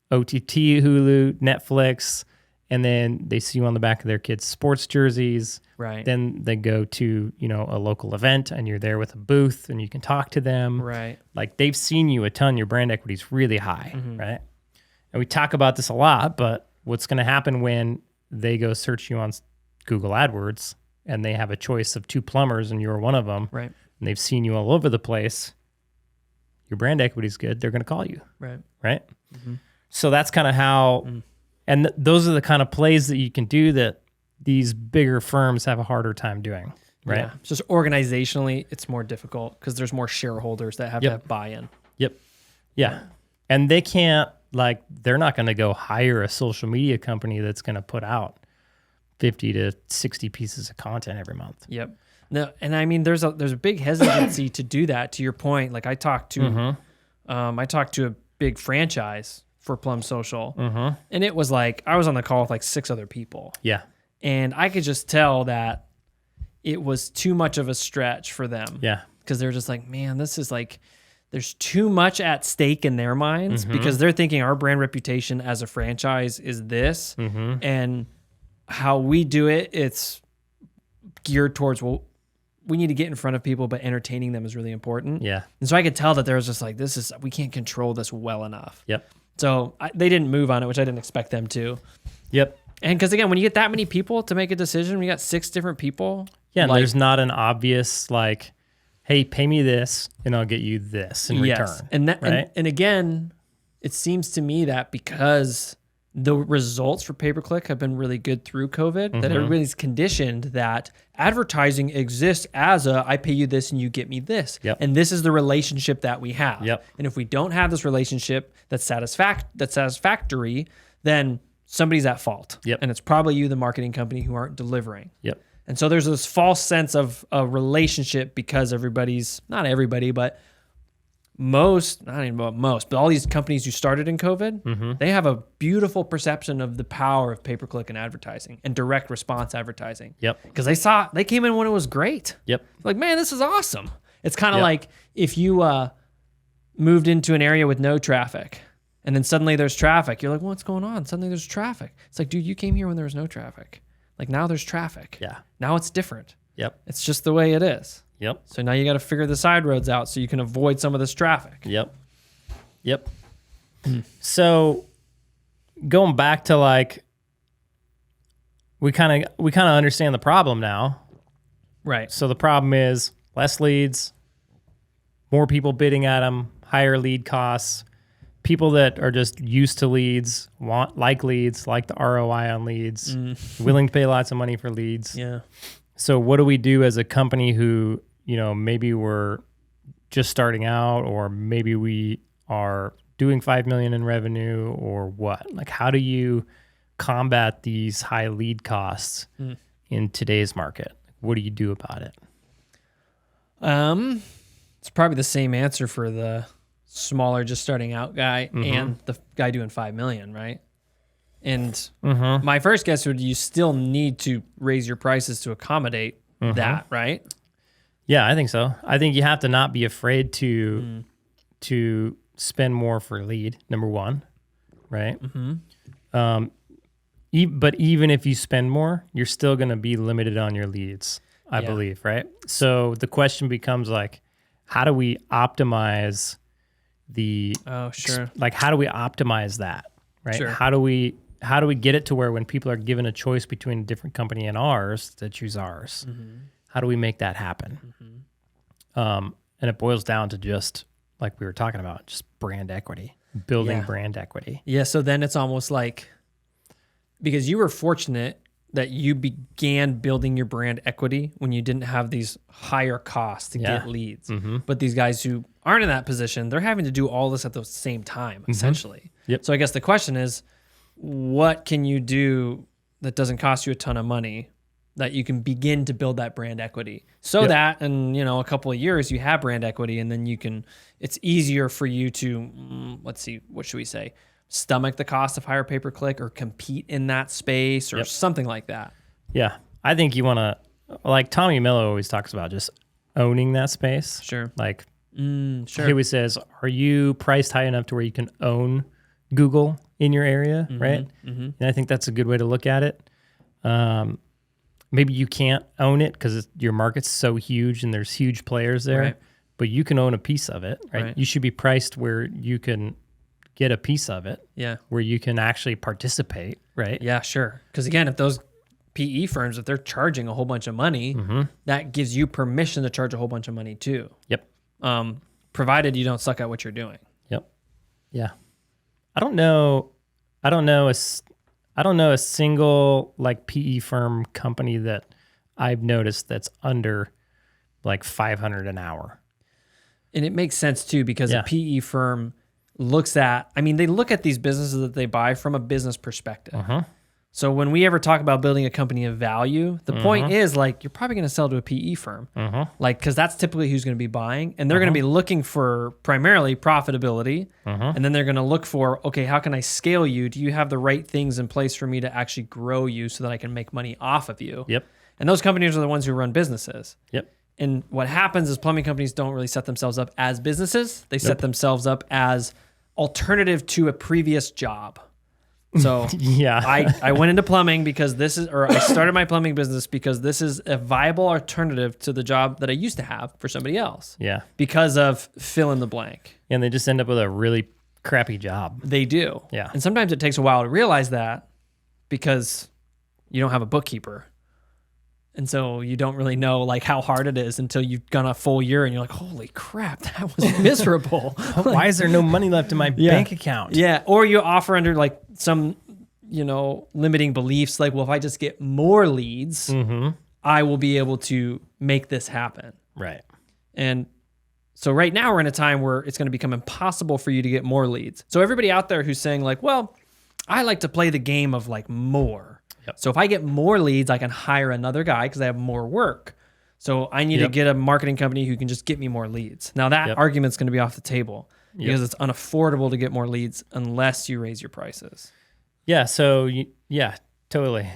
OTT, Hulu, Netflix, and then they see you on the back of their kids' sports jerseys. Right. Then they go to, a local event and you're there with a booth and you can talk to them. Right. They've seen you a ton. Your brand equity is really high, right? And we talk about this a lot, but what's going to happen when they go search you on Google AdWords and they have a choice of 2 plumbers and you're one of them. Right. And they've seen you all over the place. Your brand equity is good. They're going to call you. Right. Right. So that's kind of how, and those are the kind of plays that you can do that these bigger firms have a harder time doing. Right. Yeah. Just organizationally, it's more difficult because there's more shareholders that have to have buy-in. Yep. Yeah. And they can't, they're not going to go hire a social media company that's going to put out 50 to 60 pieces of content every month. Yep. No, and I mean, there's a big hesitancy to do that. To your point, I talked to a big franchise for Plum Social, and it was I was on the call with 6 other people. Yeah. And I could just tell that it was too much of a stretch for them. Yeah. Because they're just man, this is there's too much at stake in their minds because they're thinking our brand reputation as a franchise is this, and how we do it, it's geared towards, we need to get in front of people, but entertaining them is really important. Yeah. And so I could tell that there was just we can't control this well enough. Yep. So they didn't move on it, which I didn't expect them to. Yep. And because again, when you get that many people to make a decision, we got 6 different people. Yeah. And there's not an obvious hey, pay me this and I'll get you this in return. And that, right? and again, it seems to me that because the results for pay-per-click have been really good through COVID, that everybody's conditioned that advertising exists as I pay you this and you get me this. Yep. And this is the relationship that we have. Yep. And if we don't have this relationship that's satisfactory, then somebody's at fault. Yep. And it's probably you, the marketing company, who aren't delivering. Yep. And so there's this false sense of a relationship because everybody's, not everybody, but most, not even about most, but all these companies you started in COVID, they have a beautiful perception of the power of pay-per-click and advertising and direct response advertising. Yep. Because they came in when it was great. Yep. Man, this is awesome. It's kind of like if you, moved into an area with no traffic, and then suddenly there's traffic. You're like, what's going on? Suddenly there's traffic. It's like, dude, you came here when there was no traffic. Like now there's traffic. Yeah. Now it's different. Yep. It's just the way it is. Yep. So now you got to figure the side roads out so you can avoid some of this traffic. Yep. Yep. So going back to like, we kind of understand the problem now. Right. So the problem is less leads, more people bidding at them, higher lead costs. People that are just used to leads, like leads, like the ROI on leads, willing to pay lots of money for leads. Yeah. So what do we do as a company who, maybe we're just starting out, or maybe we are doing 5 million in revenue, or what? Like, how do you combat these high lead costs in today's market? What do you do about it? It's probably the same answer for the smaller, just starting out guy and the guy doing 5 million, right? And my first guess would, you still need to raise your prices to accommodate that, right? Yeah, I think so. I think you have to not be afraid to spend more for lead, number one, right? But even if you spend more, you're still going to be limited on your leads, I believe, right? So the question becomes like, how do we optimize how do we optimize that, right? Sure. How do we get it to where when people are given a choice between a different company and ours, to choose ours? How do we make that happen? And it boils down to just like we were talking about, just brand equity, building brand equity. Yeah. So then it's almost like, because you were fortunate that you began building your brand equity when you didn't have these higher costs to get leads. But these guys who aren't in that position, they're having to do all this at the same time, essentially. Yep. So I guess the question is, what can you do that doesn't cost you a ton of money that you can begin to build that brand equity so that in, a couple of years you have brand equity, and then it's easier for you to, let's see, what should we say? Stomach the cost of higher pay-per-click, or compete in that space, or something like that. Yeah. I think you want to, like Tommy Mello always talks about, just owning that space. Sure. Like, sure. he always says, are you priced high enough to where you can own Google in your area, right? And I think that's a good way to look at it. Maybe you can't own it because your market's so huge and there's huge players there, but you can own a piece of it, right? You should be priced where you can get a piece of it, where you can actually participate, right? Yeah, sure. Because again, if those PE firms, if they're charging a whole bunch of money, that gives you permission to charge a whole bunch of money too. Yep. Provided you don't suck at what you're doing. Yep. Yeah. I don't know a single like PE firm company that I've noticed that's under like 500 an hour. And it makes sense too, because a PE firm they look at these businesses that they buy from a business perspective. So when we ever talk about building a company of value, the point is like, you're probably going to sell to a PE firm, like, because that's typically who's going to be buying, and they're going to be looking for primarily profitability. And then they're going to look for, okay, how can I scale you? Do you have the right things in place for me to actually grow you so that I can make money off of you? Yep. And those companies are the ones who run businesses. Yep. And what happens is plumbing companies don't really set themselves up as businesses. They set themselves up as alternative to a previous job. So I went into plumbing because I started my plumbing business because this is a viable alternative to the job that I used to have for somebody else. Yeah. Because of fill in the blank. And they just end up with a really crappy job. They do. Yeah. And sometimes it takes a while to realize that because you don't have a bookkeeper. And so you don't really know like how hard it is until you've gone a full year and you're like, holy crap, that was miserable. Why is there no money left in my bank account? Yeah. Or you offer under like some, limiting beliefs. Like, well, if I just get more leads, I will be able to make this happen. Right. And so right now we're in a time where it's going to become impossible for you to get more leads. So everybody out there who's saying like, well, I like to play the game of like more. So if I get more leads, I can hire another guy because I have more work. So I need to get a marketing company who can just get me more leads. Now that argument's going to be off the table because it's unaffordable to get more leads unless you raise your prices. Yeah. So totally.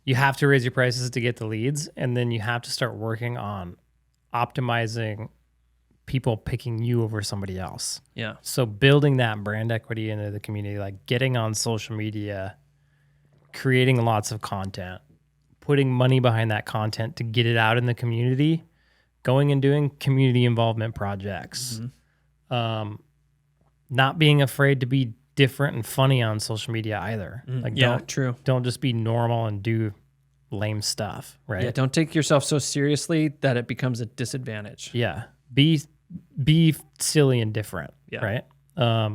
You have to raise your prices to get the leads, and then you have to start working on optimizing people picking you over somebody else. Yeah. So building that brand equity into the community, like getting on social media, creating lots of content, putting money behind that content to get it out in the community, going and doing community involvement projects, not being afraid to be different and funny on social media either. Like true. Don't just be normal and do lame stuff, right? Yeah, don't take yourself so seriously that it becomes a disadvantage. Yeah. Be silly and different, right? I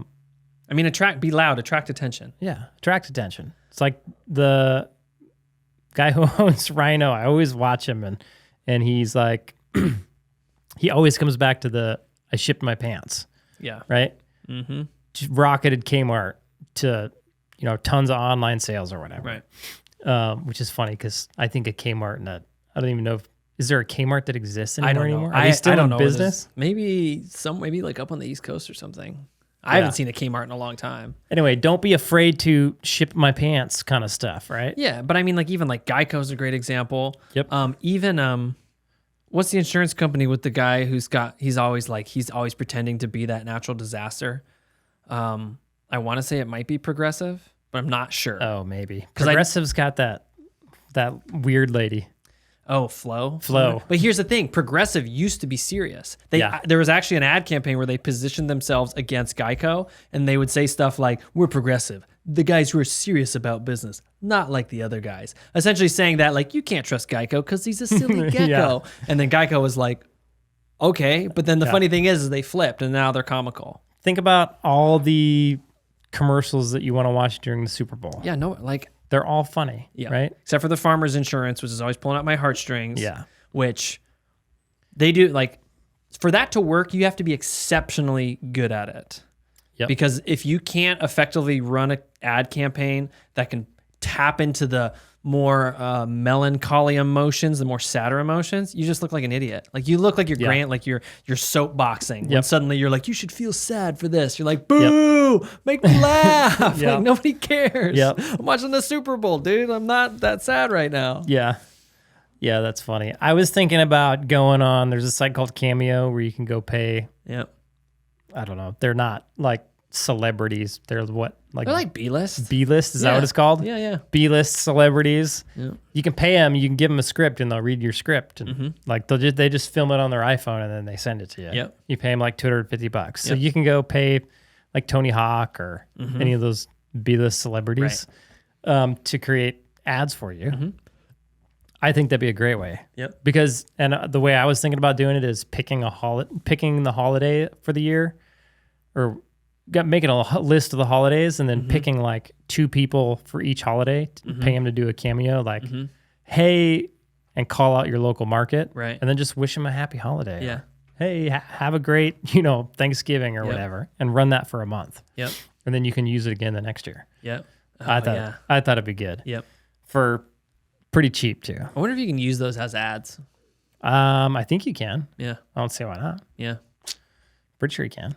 mean, be loud, attract attention. Yeah, attract attention. It's like the guy who owns Rhino. I always watch him, and he's like, he always comes back to I shipped my pants. Yeah. Right? Mm-hmm. Just rocketed Kmart to, tons of online sales or whatever. Right. Which is funny because I think a Kmart and I don't even know is there a Kmart that exists anymore? Are they still in business? Maybe like up on the East Coast or something. I haven't seen a Kmart in a long time. Anyway, don't be afraid to ship my pants kind of stuff, right? Yeah, but I mean, like even like Geico's a great example. Yep. What's the insurance company with the guy he's always pretending to be that natural disaster? I want to say it might be Progressive, but I'm not sure. Oh, maybe. Progressive's got that weird lady. Oh, Flo. But here's the thing. Progressive used to be serious. There was actually an ad campaign where they positioned themselves against Geico, and they would say stuff like, we're Progressive, the guys who are serious about business, not like the other guys. Essentially saying that, like, you can't trust Geico because he's a silly gecko. And then Geico was like, okay. But then the funny thing is they flipped, and now they're comical. Think about all the commercials that you want to watch during the Super Bowl. Yeah, no, like... They're all funny, right? Except for the Farmers Insurance, which is always pulling out my heartstrings. Yeah. Which they do, like, for that to work, you have to be exceptionally good at it. Yep. Because if you can't effectively run an ad campaign that can tap into the more melancholy emotions, the more sadder emotions, you just look like an idiot. Like you look like you're like you're soapboxing. When suddenly you're like, you should feel sad for this. You're like, boo, make me laugh. Like nobody cares. I'm watching the Super Bowl, dude. I'm not that sad right now. Yeah, that's funny. I was thinking about going on. There's a site called Cameo where you can go pay. I don't know. They're not like celebrities. They're what? They're like B-list. B-list, is that what it's called? Yeah. B-list celebrities. Yeah. You can pay them, you can give them a script, and they'll read your script. And like they just film it on their iPhone, and then they send it to you. Yep. You pay them like $250. So you can go pay like Tony Hawk or any of those B-list celebrities to create ads for you. I think that'd be a great way. Yep. Because, and the way I was thinking about doing it is picking the holiday for the year, or making a list of the holidays and then picking like 2 people for each holiday, pay them to do a cameo, like, hey, and call out your local market, right? And then just wish them a happy holiday. Yeah. Hey, have a great, Thanksgiving or whatever, and run that for a month. Yep. And then you can use it again the next year. Yep. I thought it'd be good. Yep. For pretty cheap too. I wonder if you can use those as ads. I think you can. Yeah. I don't see why not. Yeah. Pretty sure you can.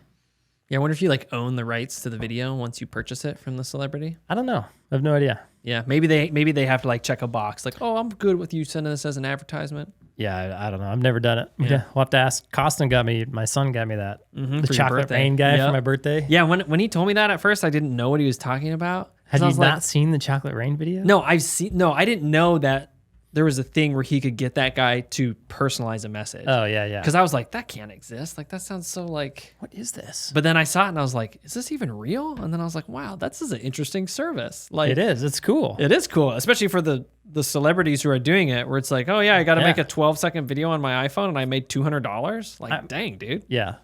Yeah, I wonder if you like own the rights to the video once you purchase it from the celebrity. I don't know. I have no idea. Yeah, maybe they have to like check a box like, oh, I'm good with you sending this as an advertisement. Yeah, I don't know. I've never done it. Yeah. We'll have to ask. Costin my son got me that. The for chocolate rain guy for my birthday. Yeah, when he told me that at first, I didn't know what he was talking about. Had you not seen the chocolate rain video? No, I didn't know that there was a thing where he could get that guy to personalize a message. Oh, yeah. Because I was like, that can't exist. Like, that sounds so like... What is this? But then I saw it and I was like, is this even real? And then I was like, wow, this is an interesting service. Like, it is. It's cool. It is cool, especially for the celebrities who are doing it, where it's like, oh, yeah, I got to make a 12-second video on my iPhone and I made $200. Like, dang, dude. Yeah.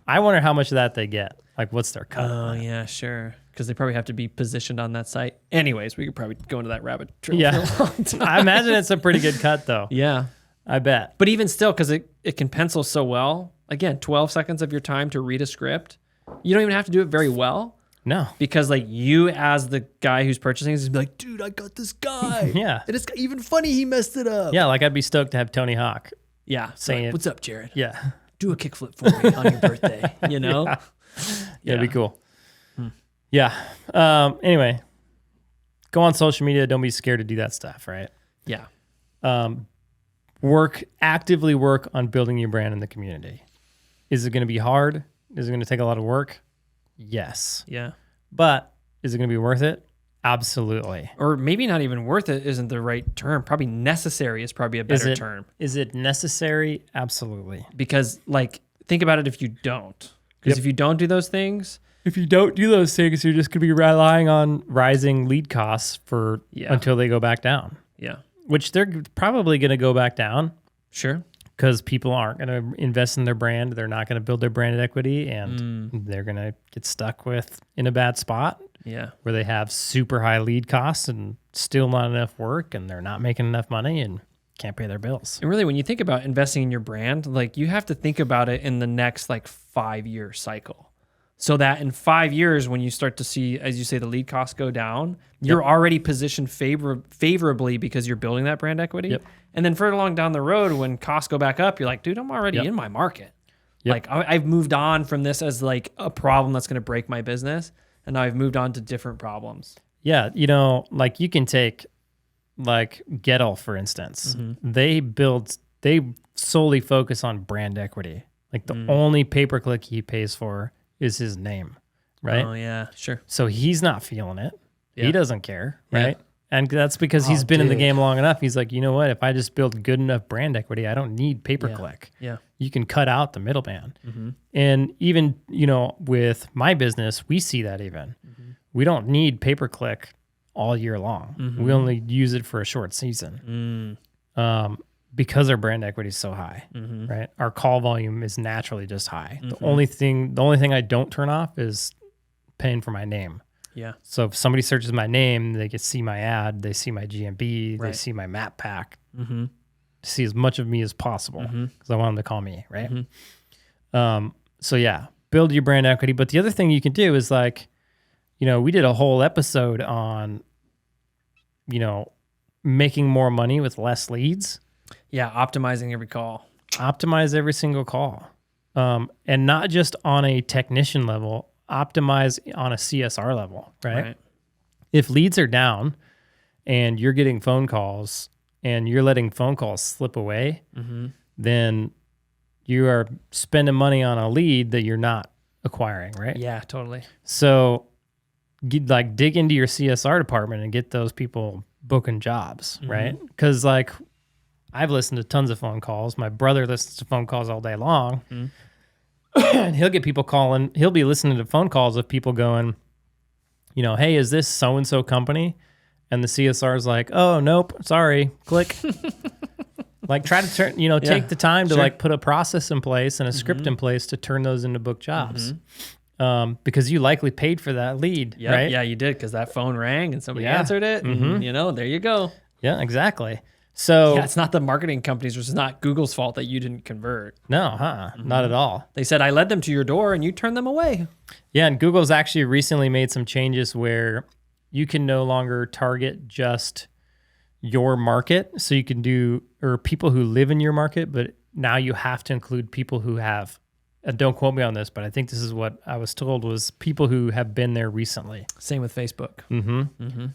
I wonder how much of that they get. Like, what's their cut? Oh, yeah, sure. Because they probably have to be positioned on that site. Anyways, we could probably go into that rabbit trail for a long time. I imagine it's a pretty good cut, though. Yeah. I bet. But even still, because it can pencil so well, again, 12 seconds of your time to read a script, you don't even have to do it very well. No. Because like you as the guy who's purchasing is be like, dude, I got this guy. Yeah. And it's even funny he messed it up. Yeah, like I'd be stoked to have Tony Hawk. Yeah. Saying like, what's up, Jared? Yeah. Do a kickflip for me on your birthday, you know? Yeah, it'd be cool. Yeah. Anyway, go on social media. Don't be scared to do that stuff, right? Yeah. Actively work on building your brand in the community. Is it going to be hard? Is it going to take a lot of work? Yes. Yeah. But is it going to be worth it? Absolutely. Or maybe not even worth it isn't the right term. Probably necessary is probably a better term. Is it necessary? Absolutely. Because like, think about it if you don't. Because if you don't do those things. If you don't do those things, you're just going to be relying on rising lead costs until they go back down. Yeah. Which they're probably going to go back down. Sure. Because people aren't going to invest in their brand. They're not going to build their branded equity, and they're going to get stuck in a bad spot. Yeah. Where they have super high lead costs and still not enough work, and they're not making enough money and can't pay their bills. And really, when you think about investing in your brand, like you have to think about it in the next like 5-year cycle. So that in 5 years, when you start to see, as you say, the lead costs go down, you're already positioned favorably because you're building that brand equity. Yep. And then further along down the road, when costs go back up, you're like, dude, I'm already in my market. Like I've moved on from this as like a problem that's going to break my business. And now I've moved on to different problems. Yeah. Like you can take like Gettle, for instance. They solely focus on brand equity. Like the only pay-per-click he pays for is his name, right? Oh, yeah, sure. So he's not feeling it. Yeah. He doesn't care, right? Yeah. And that's because he's been in the game long enough. He's like, you know what? If I just build good enough brand equity, I don't need pay-per-click. Yeah. You can cut out the middleman. And even, with my business, we see that even. We don't need pay-per-click all year long. We only use it for a short season. Because our brand equity is so high, right? Our call volume is naturally just high. The only thing I don't turn off is paying for my name. Yeah. So if somebody searches my name, they can see my ad, they see my GMB, they see my map pack, see as much of me as possible because I want them to call me, right? So yeah, build your brand equity. But the other thing you can do is like, we did a whole episode on, making more money with less leads. Yeah, optimizing every call. Optimize every single call. And not just on a technician level, optimize on a CSR level, right? If leads are down and you're getting phone calls and you're letting phone calls slip away, then you are spending money on a lead that you're not acquiring, right? Yeah, totally. So dig into your CSR department and get those people booking jobs, right? Because I've listened to tons of phone calls. My brother listens to phone calls all day long. And he'll get people calling. He'll be listening to phone calls of people going, hey, is this so-and-so company? And the CSR is like, oh, nope, sorry, click. Try to turn, take the time to put a process in place and a script in place to turn those into book jobs. Because you likely paid for that lead, right? Yeah, you did, because that phone rang and somebody answered it. And, there you go. Yeah, exactly. So it's not the marketing companies, which is not Google's fault that you didn't convert. No, not at all. They said, I led them to your door and you turned them away. Yeah, and Google's actually recently made some changes where you can no longer target just your market. So you can or people who live in your market, but now you have to include people who have, and don't quote me on this, but I think this is what I was told, was people who have been there recently. Same with Facebook.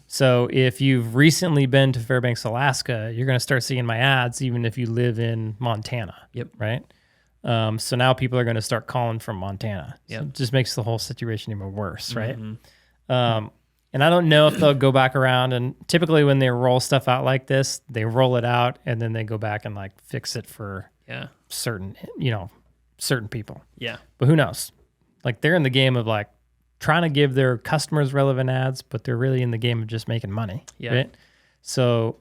So if you've recently been to Fairbanks, Alaska, you're going to start seeing my ads, even if you live in Montana. Yep. Right. So now people are going to start calling from Montana. So it just makes the whole situation even worse. Right. And I don't know if they'll go back around, and typically when they roll stuff out like this, they roll it out and then they go back and fix it for certain people. Yeah. But who knows? They're in the game of trying to give their customers relevant ads, but they're really in the game of just making money. Yeah. Right? So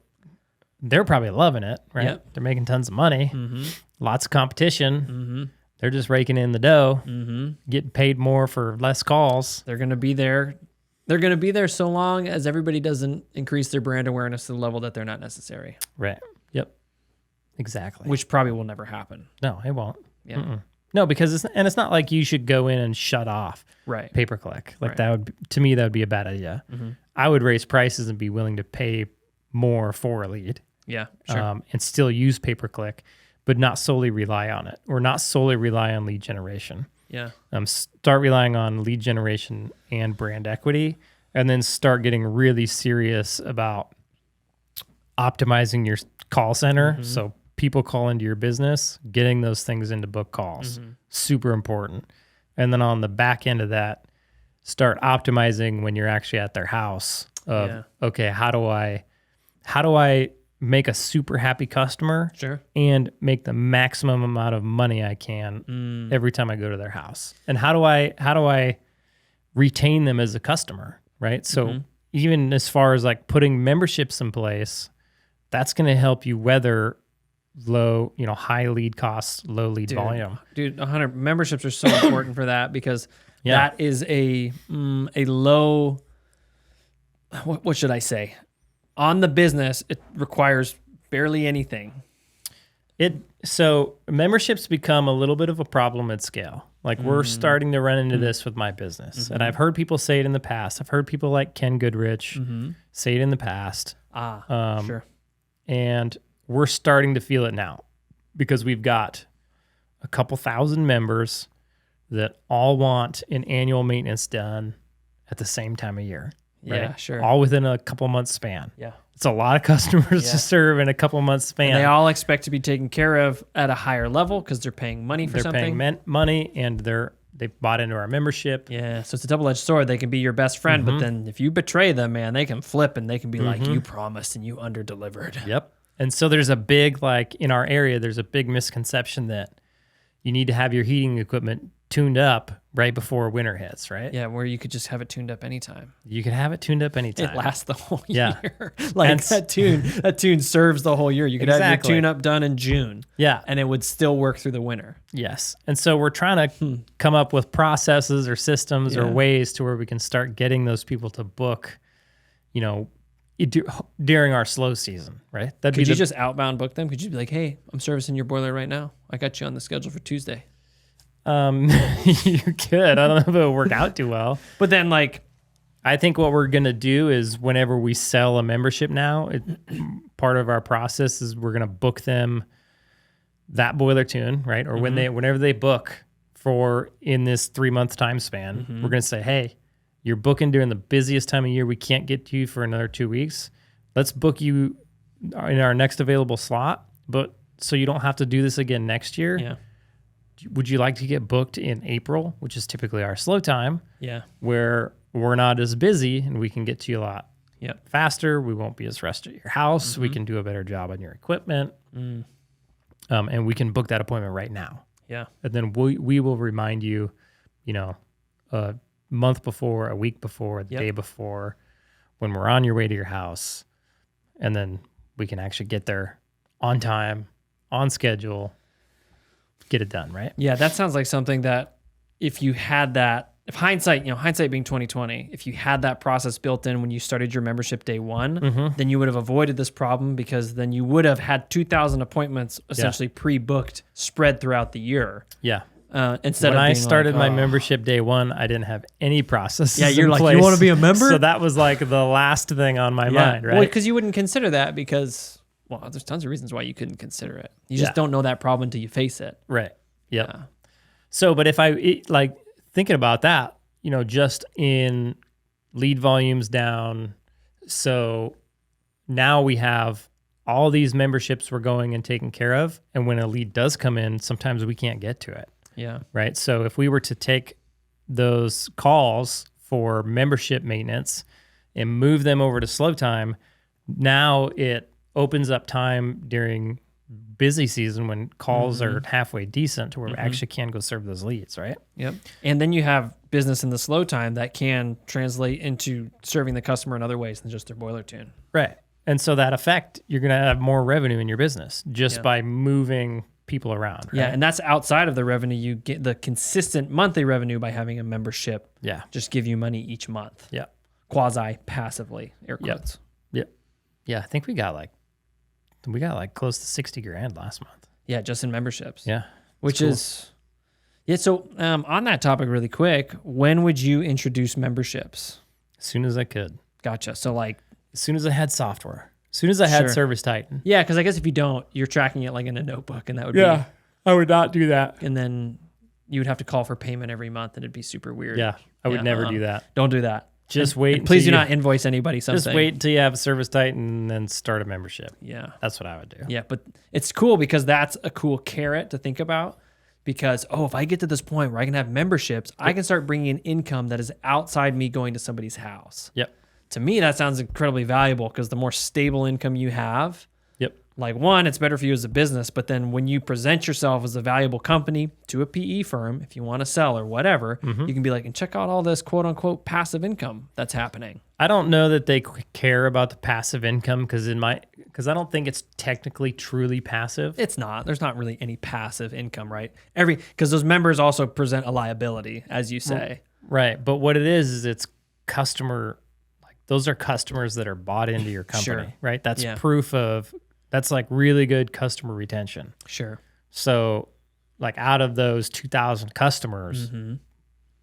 they're probably loving it, right? Yep. They're making tons of money, lots of competition. They're just raking in the dough, getting paid more for less calls. They're going to be there. They're going to be there so long as everybody doesn't increase their brand awareness to the level that they're not necessary. Right. Yep. Exactly. Which probably will never happen. No, it won't. Yeah. No, because it's not like you should go in and shut off pay-per-click. That would, to me, that would be a bad idea. I would raise prices and be willing to pay more for a lead. Yeah, sure. And still use pay-per-click, but not solely rely on it, or not solely rely on lead generation. Yeah. Start relying on lead generation and brand equity, and then start getting really serious about optimizing your call center. So people call into your business, getting those things into book calls, super important. And then on the back end of that, start optimizing when you're actually at their house of, okay, how do I make a super happy customer and make the maximum amount of money I can every time I go to their house? And how do I retain them as a customer, right? So even as far as like putting memberships in place, that's going to help you weather high lead costs, low lead volume. Dude, 100 memberships are so important for that, because that is a low, what should I say? On the business, it requires barely anything. So memberships become a little bit of a problem at scale. Like we're starting to run into this with my business. And I've heard people say it in the past. I've heard people like Ken Goodrich say it in the past. Sure. And we're starting to feel it now because we've got a couple thousand members that all want an annual maintenance done at the same time of year. Right? Yeah, sure. All within a couple months span. Yeah. It's a lot of customers to serve in a couple months span. And they all expect to be taken care of at a higher level because they're paying money for something. They're paying money, and they've bought into our membership. Yeah, so it's a double-edged sword. They can be your best friend, but then if you betray them, man, they can flip and they can be like, you promised and you under-delivered. Yep. And so there's a big, like in our area, there's a big misconception that you need to have your heating equipment tuned up right before winter hits, right? Yeah, where you could just have it tuned up anytime. You can have it tuned up anytime. It lasts the whole Yeah. year. Like that tune serves the whole year. You could have your tune up done in June. Yeah. And it would still work through the winter. Yes. And so we're trying to come up with processes or systems or ways to where we can start getting those people to book, during our slow season, right? Could you just outbound book them? Could you be like, hey, I'm servicing your boiler right now. I got you on the schedule for Tuesday. You could. I don't know if it'll work out too well. But then, I think what we're going to do is whenever we sell a membership now, part of our process is we're going to book them that boiler tune, right? Or whenever they book for in this 3-month time span, we're going to say, hey, you're booking during the busiest time of year. We can't get to you for another 2 weeks. Let's book you in our next available slot, but so you don't have to do this again next year. Yeah. Would you like to get booked in April, which is typically our slow time? Yeah. Where we're not as busy and we can get to you a lot faster. We won't be as rushed at your house. We can do a better job on your equipment. And we can book that appointment right now. Yeah. And then we will remind you, a month before, a week before, the day before, when we're on your way to your house. And then we can actually get there on time, on schedule, get it done, right? Yeah, that sounds like something that if you had that, if hindsight being 2020, if you had that process built in when you started your membership day one, then you would have avoided this problem, because then you would have had 2,000 appointments essentially pre-booked spread throughout the year. Yeah. Instead when of I started my membership day one, I didn't have any processes. Yeah, you're in like, place. you want to be a member? So that was like the last thing on my mind, right? Well, because you wouldn't consider that because, well, there's tons of reasons why you couldn't consider it. You just don't know that problem until you face it. Right. Yep. Yeah. So, but if thinking about that, just in lead volumes down. So now we have all these memberships we're going and taking care of. And when a lead does come in, sometimes we can't get to it. Yeah. Right. So if we were to take those calls for membership maintenance and move them over to slow time, now it opens up time during busy season when calls are halfway decent to where we actually can go serve those leads, right? Yep. And then you have business in the slow time that can translate into serving the customer in other ways than just their boiler tune. Right. And so that effect, you're going to have more revenue in your business just by moving people around. Right? Yeah. And that's outside of the revenue. You get the consistent monthly revenue by having a membership. Yeah. Just give you money each month. Yeah. Quasi passively, air quotes. Yep. Yeah. I think we got close to 60 grand last month. Yeah. Just in memberships. Yeah. Which is, yeah. So on that topic really quick, when would you introduce memberships? As soon as I could. Gotcha. So as soon as I had software, as soon as I had Service Titan. Yeah. Cause I guess if you don't, you're tracking it like in a notebook, and that would be. I would not do that. And then you would have to call for payment every month, and it'd be super weird. Yeah. I would never do that. Don't do that. Just wait. And please do until not invoice anybody something. Just wait until you have a service titan and then start a membership. Yeah. That's what I would do. Yeah, but it's cool because that's a cool carrot to think about because, if I get to this point where I can have memberships, I can start bringing in income that is outside me going to somebody's house. Yep. To me, that sounds incredibly valuable because the more stable income you have, Yep. like one, it's better for you as a business, but then when you present yourself as a valuable company to a PE firm, if you want to sell or whatever, you can be like, and check out all this quote unquote passive income that's happening. I don't know that they care about the passive income because I don't think it's technically truly passive. It's not. There's not really any passive income, right? Because those members also present a liability, as you say. Right. But what it is it's customer, like those are customers that are bought into your company, Sure. right? That's proof of, that's like really good customer retention. Sure. So like out of those 2,000 customers,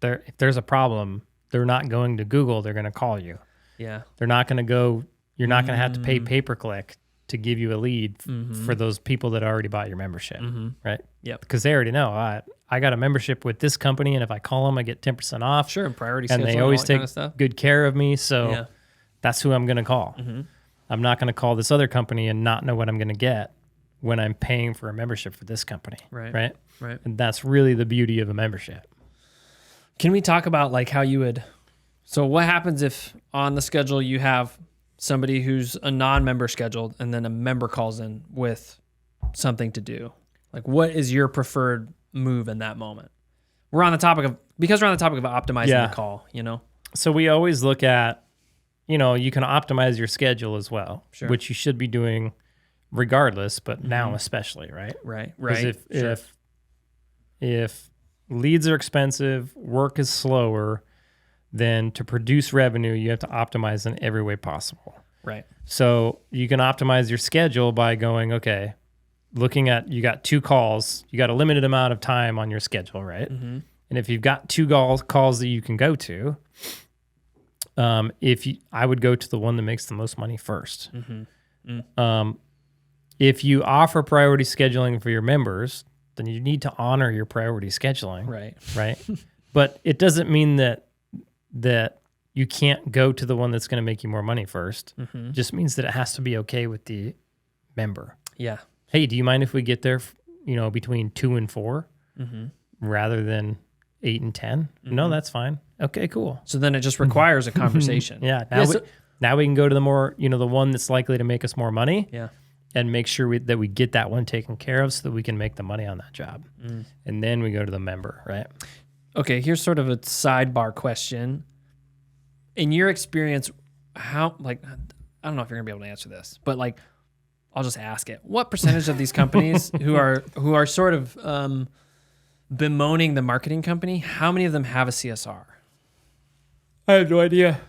if there's a problem, they're not going to Google, they're going to call you. Yeah. They're not going to go, you're not going to have to pay pay-per-click to give you a lead for those people that already bought your membership, right? Yep. Because they already know, I got a membership with this company, and if I call them, I get 10% off. Sure, and priority and scheduling, they always all that take kind of stuff. good care of me, so that's who I'm going to call. I'm not going to call this other company and not know what I'm going to get when I'm paying for a membership for this company, right? And that's really the beauty of a membership. Can we talk about like how you would... So what happens if on the schedule you have somebody who's a non-member scheduled and then a member calls in with something to do? Like what is your preferred move in that moment? We're on the topic of optimizing the call, you know? So we always look at, you can optimize your schedule as well, which you should be doing regardless, but now especially, right? Right. Because if leads are expensive, work is slower, then to produce revenue, you have to optimize in every way possible. Right. So you can optimize your schedule by going, okay, looking at, you got 2 calls, you got a limited amount of time on your schedule, right? And if you've got 2 calls that you can go to, I would go to the one that makes the most money first. If you offer priority scheduling for your members, then you need to honor your priority scheduling. Right. But it doesn't mean that you can't go to the one that's going to make you more money first. It just means that it has to be okay with the member. Yeah. Hey, do you mind if we get there, between 2 and 4 rather than 8 and 10? No, that's fine. Okay, cool. So then it just requires a conversation. Now we can go to the more, the one that's likely to make us more money. Yeah. And make sure that we get that one taken care of so that we can make the money on that job. And then we go to the member, right? Okay, here's sort of a sidebar question. In your experience, how, like, I don't know if you're gonna be able to answer this, but like, I'll just ask it. What percentage of these companies who are sort of bemoaning the marketing company, how many of them have a CSR? I have no idea.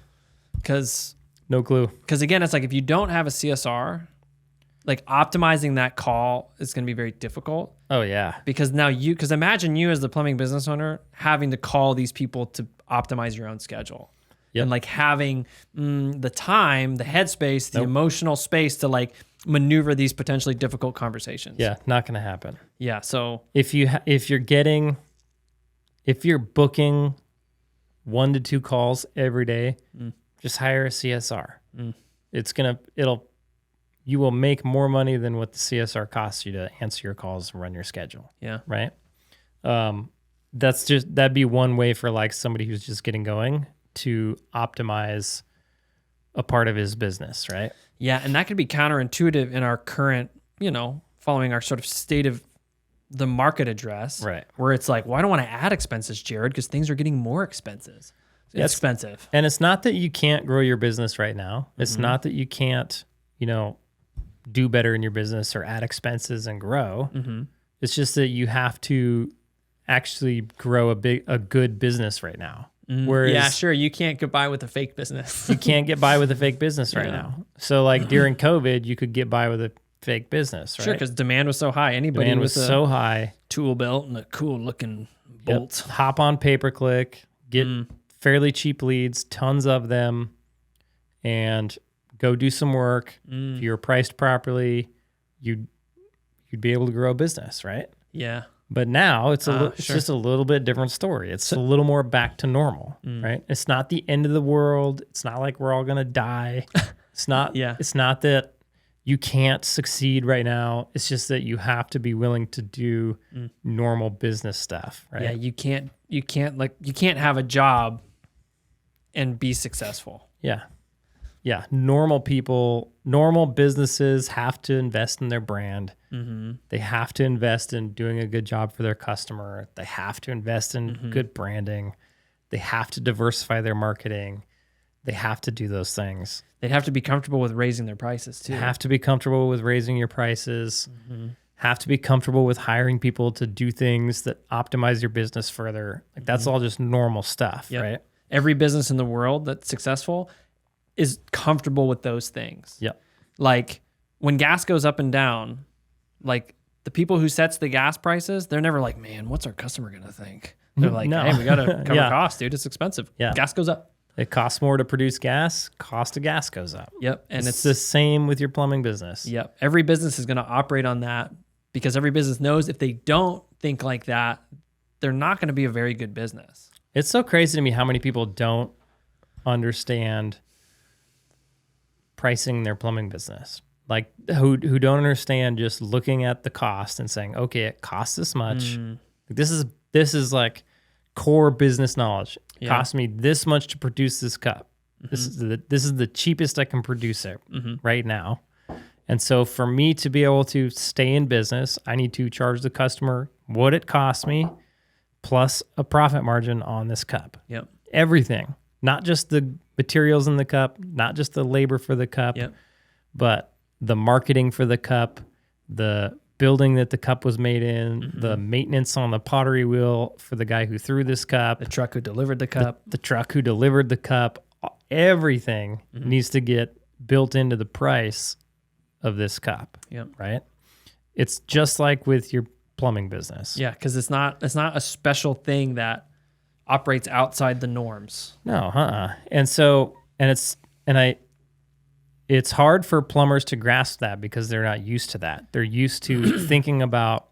No clue. Because again, it's like if you don't have a CSR, like optimizing that call is going to be very difficult. Oh yeah. Because imagine you as the plumbing business owner having to call these people to optimize your own schedule. And like having the time, the headspace, the emotional space to like maneuver these potentially difficult conversations. Yeah, not going to happen. Yeah, so if you're booking 1 to 2 calls every day, just hire a CSR. You will make more money than what the CSR costs you to answer your calls and run your schedule. Yeah. Right. That'd be one way for like somebody who's just getting going to optimize a part of his business. Right. Yeah. And that could be counterintuitive in our current, following our sort of state of the market address. Right. Where it's like, well, I don't want to add expenses, Jared, because things are getting more expensive. It's expensive. And it's not that you can't grow your business right now. It's not that you can't, do better in your business or add expenses and grow. It's just that you have to actually grow a good business right now. Whereas yeah, sure. You can't get by with a fake business. You can't get by with a fake business right now. So like during COVID, you could get by with a fake business, right? Sure, because demand was so high. Anybody demand with was so high. Tool belt and a cool looking bolt. Hop on pay-per-click, get fairly cheap leads, tons of them, and go do some work. If you're priced properly, you'd be able to grow a business, right? Yeah. But now it's it's sure. just a little bit different story. It's a little more back to normal, right? It's not the end of the world. It's not like we're all gonna die. It's not. It's not that you can't succeed right now. It's just that you have to be willing to do normal business stuff, right? Yeah, you can't have a job and be successful. Yeah. Yeah. Normal people, normal businesses have to invest in their brand. They have to invest in doing a good job for their customer. They have to invest in good branding. They have to diversify their marketing. They have to do those things. They'd have to be comfortable with raising their prices too. Have to be comfortable with raising your prices. Have to be comfortable with hiring people to do things that optimize your business further. Like that's all just normal stuff, right? Every business in the world that's successful is comfortable with those things. Yep. Like when gas goes up and down, like the people who sets the gas prices, they're never like, man, what's our customer going to think? They're like, hey, we got to cover costs, dude. It's expensive. Yeah. Gas goes up. It costs more to produce gas. Cost of gas goes up. Yep. And it's the same with your plumbing business. Yep. Every business is going to operate on that because every business knows if they don't think like that, they're not going to be a very good business. It's so crazy to me how many people don't understand pricing their plumbing business. Like who don't understand just looking at the cost and saying, okay, it costs this much. This is like core business knowledge. It costs me this much to produce this cup. This is the cheapest I can produce it right now. And so for me to be able to stay in business, I need to charge the customer what it costs me plus a profit margin on this cup. Yep. Everything, not just the materials in the cup, not just the labor for the cup, but the marketing for the cup, the building that the cup was made in, the maintenance on the pottery wheel for the guy who threw this cup, the truck who delivered the cup, the truck who delivered the cup, everything needs to get built into the price of this cup. Right? It's just like with your plumbing business. Yeah, because it's not a special thing that operates outside the norms. No, it's hard for plumbers to grasp that because they're not used to that. They're used to thinking about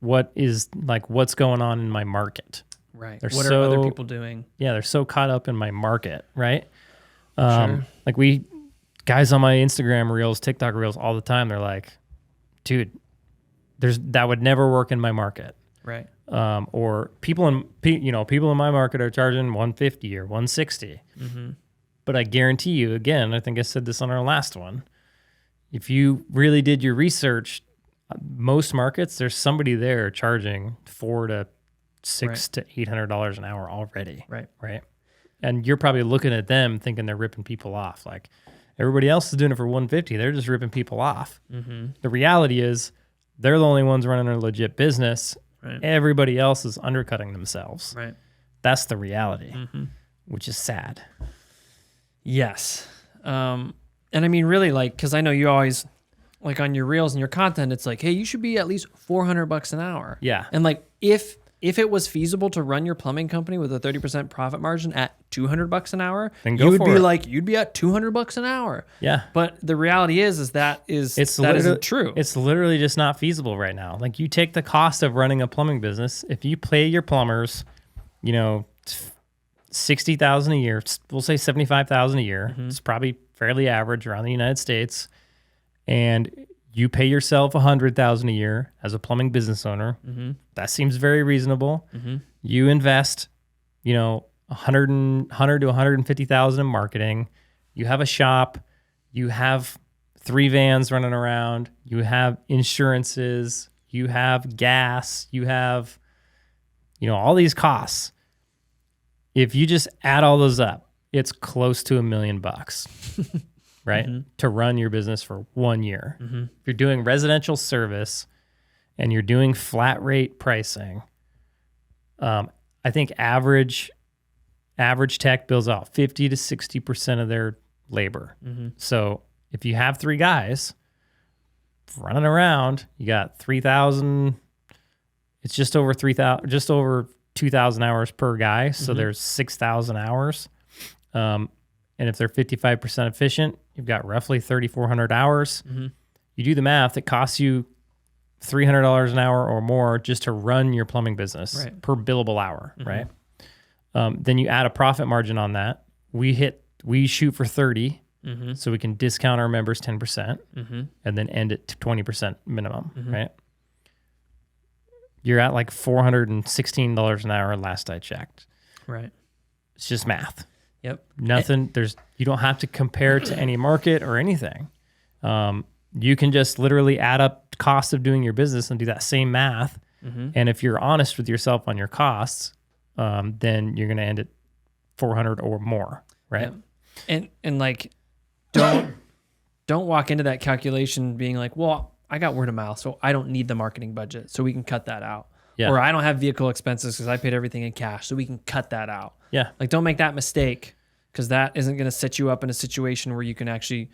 what is like what's going on in my market. Right. What are other people doing? Yeah, they're so caught up in my market, right? Sure. Like guys on my Instagram reels, TikTok reels all the time, they're like, dude, that would never work in my market. Right. Or people in my market are charging $150 or $160. But I guarantee you, again, I think I said this on our last one, if you really did your research, most markets, there's somebody there charging $400 to $600 to $800 an hour already. Right. And you're probably looking at them thinking they're ripping people off. Like everybody else is doing it for $150. They're just ripping people off. The reality is they're the only ones running a legit business. Right. Everybody else is undercutting themselves. Right. That's the reality, which is sad. Yes. And I mean, really, like, because I know you always, like, on your reels and your content, it's like, hey, you should be at least $400 an hour. Yeah. And like, if it was feasible to run your plumbing company with a 30% profit margin at $200 an hour, then go you would for be it. like, you'd be at $200 an hour. Yeah. But the reality is that isn't true. It's literally just not feasible right now. Like you take the cost of running a plumbing business. If you pay your plumbers, $60,000 a year, we'll say $75,000 a year. It's probably fairly average around the United States. And you pay yourself $100,000 a year as a plumbing business owner. That seems very reasonable. You invest, $100 to $150,000 in marketing. You have a shop. You have 3 vans running around. You have insurances. You have gas. You have, all these costs. If you just add all those up, it's close to $1 million, right? To run your business for 1 year. If you're doing residential service and you're doing flat rate pricing, I think average tech bills out 50 to 60% of their labor. So if you have 3 guys running around, you got 3,000. It's just over 2,000 hours per guy. So there's 6,000 hours. And if they're 55% efficient, you've got roughly 3,400 hours. You do the math, it costs you $300 an hour or more just to run your plumbing business per billable hour, right? Then you add a profit margin on that. We shoot for 30, so we can discount our members 10%, and then end it to 20% minimum, right? You're at like $416 an hour last I checked. Right. It's just math. Yep. Nothing. You don't have to compare to any market or anything. You can just literally add up cost of doing your business and do that same math. And if you're honest with yourself on your costs, then you're going to end at 400 or more, right? Yep. And like, don't walk into that calculation being like, well, I got word of mouth, so I don't need the marketing budget, so we can cut that out. Yeah. Or I don't have vehicle expenses because I paid everything in cash, so we can cut that out. Yeah. Like, don't make that mistake, because that isn't going to set you up in a situation where you can actually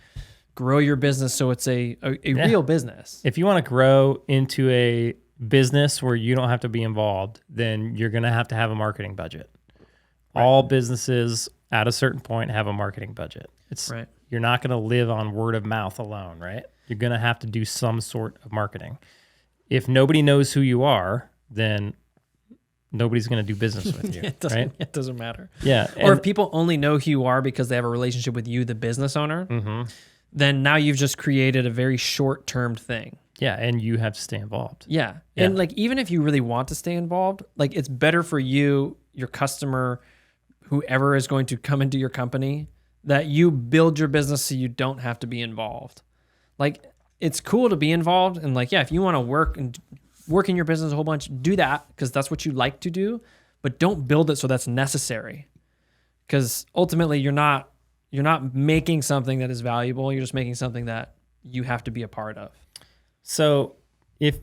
grow your business so it's a real business. If you want to grow into a business where you don't have to be involved, then you're going to have a marketing budget. Right. All businesses at a certain point have a marketing budget. You're not going to live on word of mouth alone, right? You're going to have to do some sort of marketing. If nobody knows who you are, then nobody's going to do business with you, right? It doesn't matter. Yeah. Or if people only know who you are because they have a relationship with you, the business owner, then now you've just created a very short-term thing. Yeah, and you have to stay involved. Yeah. And like, even if you really want to stay involved, like, it's better for you, your customer, whoever is going to come into your company, that you build your business so you don't have to be involved. Like, it's cool to be involved, and like, yeah, if you want to work in your business a whole bunch, do that because that's what you like to do, but don't build it so that's necessary, because ultimately you're not making something that is valuable. You're just making something that you have to be a part of. So if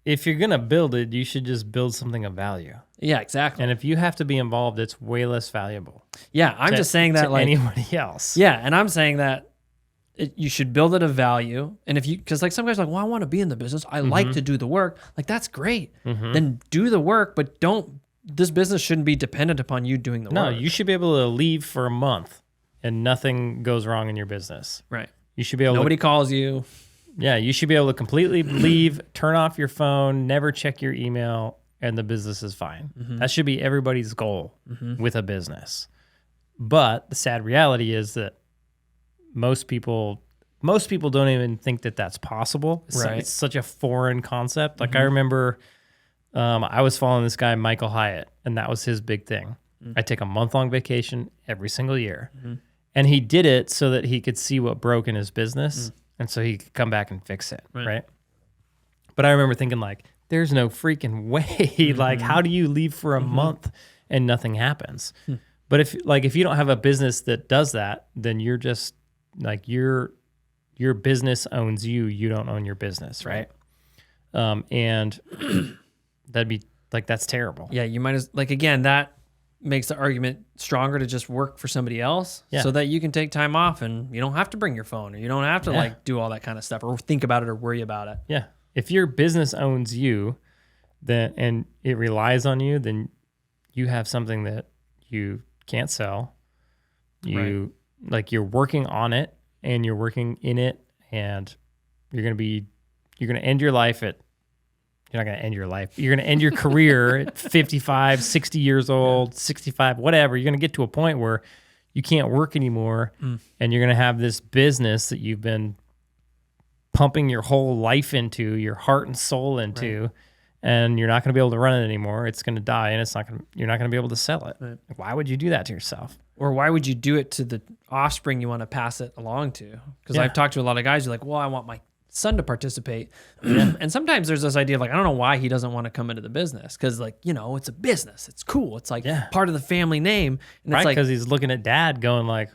you're going to build it, you should just build something of value. Yeah, exactly. And if you have to be involved, it's way less valuable. Yeah, I'm just saying that, like, anybody else. Yeah, and I'm saying that you should build it of value. And because like some guys are like, well, I want to be in the business. I like to do the work. Like, that's great. Then do the work, but this business shouldn't be dependent upon you doing the work. No, you should be able to leave for a month and nothing goes wrong in your business. Right. You should be able Nobody calls you. Yeah, you should be able to completely leave, turn off your phone, never check your email, and the business is fine. That should be everybody's goal with a business. But the sad reality is that most people don't even think that that's possible. It's such a foreign concept. Like, I remember I was following this guy, Michael Hyatt, and that was his big thing. I take a month-long vacation every single year. And he did it so that he could see what broke in his business, and so he could come back and fix it, right? But I remember thinking, like, there's no freaking way. Like, how do you leave for a month and nothing happens? But if you don't have a business that does that, then you're just like, your business owns you. You don't own your business, right? And that'd be like, that's terrible. Yeah, you might as like, again, that makes the argument stronger to just work for somebody else so that you can take time off and you don't have to bring your phone, or you don't have to like do all that kind of stuff or think about it or worry about it. Yeah. If your business owns you, then and it relies on you, then you have something that you can't sell. You're working on it and you're working in it, and you're going to end your life at You're not going to end your life. You're going to end your career at 55, 60 years old, 65, whatever. You're going to get to a point where you can't work anymore, and you're going to have this business that you've been pumping your whole life into, your heart and soul into, and you're not going to be able to run it anymore. It's going to die, and you're not going to be able to sell it. Right. Why would you do that to yourself? Or why would you do it to the offspring you want to pass it along to? Because I've talked to a lot of guys who are like, well, I want my son to participate. And sometimes there's this idea of like, I don't know why he doesn't want to come into the business. Because like, it's a business. It's cool. It's like part of the family name. And right, it's like, because he's looking at dad going like,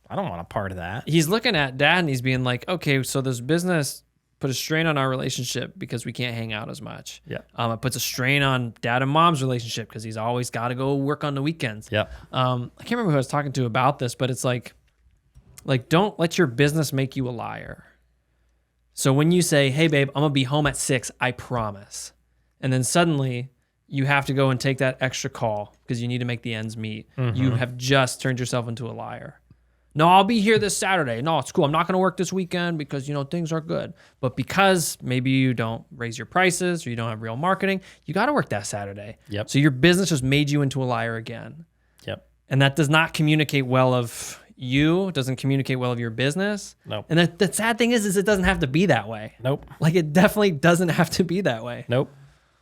I don't want a part of that. He's looking at dad and he's being like, okay, so this business put a strain on our relationship because we can't hang out as much. Yeah. It puts a strain on dad and mom's relationship because he's always got to go work on the weekends. Yeah. I can't remember who I was talking to about this, but it's like don't let your business make you a liar. So when you say, hey babe, I'm gonna be home at 6, I promise. And then suddenly you have to go and take that extra call because you need to make the ends meet. Mm-hmm. You have just turned yourself into a liar. No, I'll be here this Saturday. No, it's cool. I'm not going to work this weekend because, things are good. But because maybe you don't raise your prices or you don't have real marketing, you got to work that Saturday. Yep. So your business just made you into a liar again. Yep. And that does not communicate well of you. It doesn't communicate well of your business. Nope. And the sad thing is it doesn't have to be that way. Nope. Like it definitely doesn't have to be that way. Nope.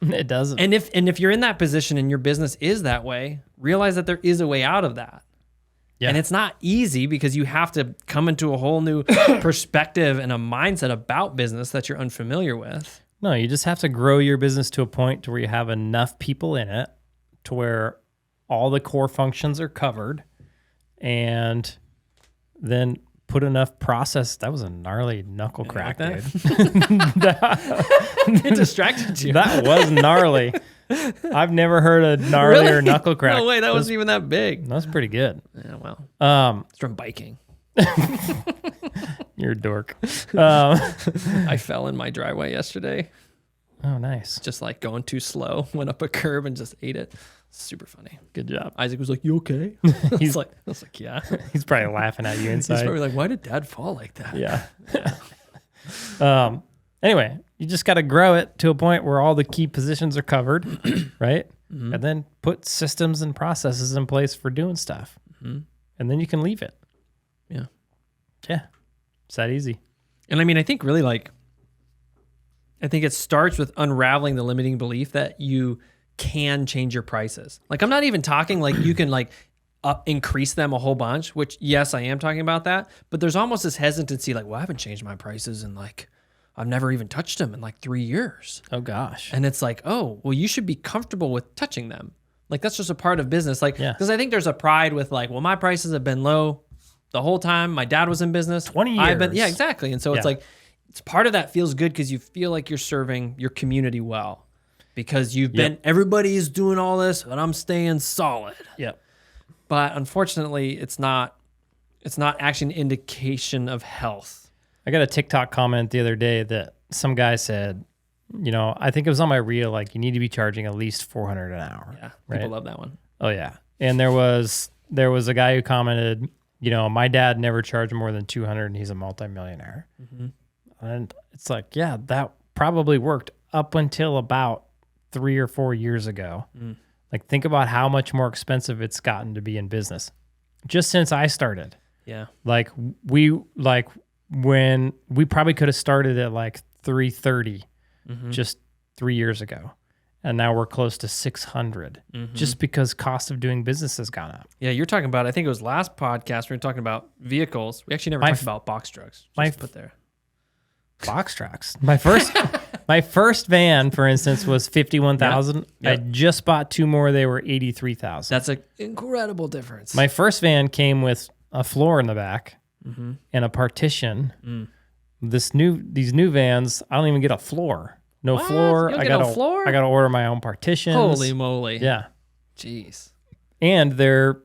It doesn't. And if you're in that position and your business is that way, realize that there is a way out of that. Yeah. And it's not easy because you have to come into a whole new perspective and a mindset about business that you're unfamiliar with. No, you just have to grow your business to a point to where you have enough people in it to where all the core functions are covered, and then put enough process. That was a gnarly knuckle crack, dude. It distracted you. That was gnarly. I've never heard a gnarlier Really? knuckle crack. No way, that wasn't even that big. That's pretty good. Yeah, well. It's from biking. You're a dork. I fell in my driveway yesterday. Oh, nice. Just like going too slow. Went up a curb and just ate it. Super funny. Good job. Isaac was like, "You okay?" He's like, I was like, "Yeah." He's probably laughing at you inside. He's probably like, "Why did Dad fall like that?" Yeah. Anyway, you just got to grow it to a point where all the key positions are covered, right? Mm-hmm. And then put systems and processes in place for doing stuff. Mm-hmm. And then you can leave it. Yeah. Yeah. It's that easy. And I mean, I think really I think it starts with unraveling the limiting belief that you can change your prices. Like, I'm not even talking like you can increase them a whole bunch, which yes, I am talking about that, but there's almost this hesitancy like, well, I haven't changed my prices and I've never even touched them in 3 years. Oh gosh. And it's like, oh, well, you should be comfortable with touching them. Like, that's just a part of business. Because I think there's a pride with well, my prices have been low the whole time my dad was in business. 20 years. Yeah, exactly. And so it's it's part of that feels good because you feel like you're serving your community well. Because you've been, everybody is doing all this, but I'm staying solid. Yep. But unfortunately, it's not actually an indication of health. I got a TikTok comment the other day that some guy said, I think it was on my reel, you need to be charging at least $400 an hour. Yeah, right? people love that one. Oh yeah. And there was a guy who commented, my dad never charged more than $200 and he's a multimillionaire. Mm-hmm. And it's that probably worked up until about 3 or 4 years ago. Mm. Think about how much more expensive it's gotten to be in business just since I started. Yeah. When we probably could have started at $330 just 3 years ago. And now we're close to $600 just because cost of doing business has gone up. Yeah. You're talking about, I think it was last podcast, we were talking about vehicles. We actually never talked about box trucks. Just put there. Box trucks. My first van, for instance, was $51,000. Yep. I just bought 2 more. They were $83,000. That's an incredible difference. My first van came with a floor in the back and a partition. Mm. These new vans, I don't even get a floor. No what? Floor. You don't get no floor? I got to order my own partitions. Holy moly! Yeah. Jeez. And they're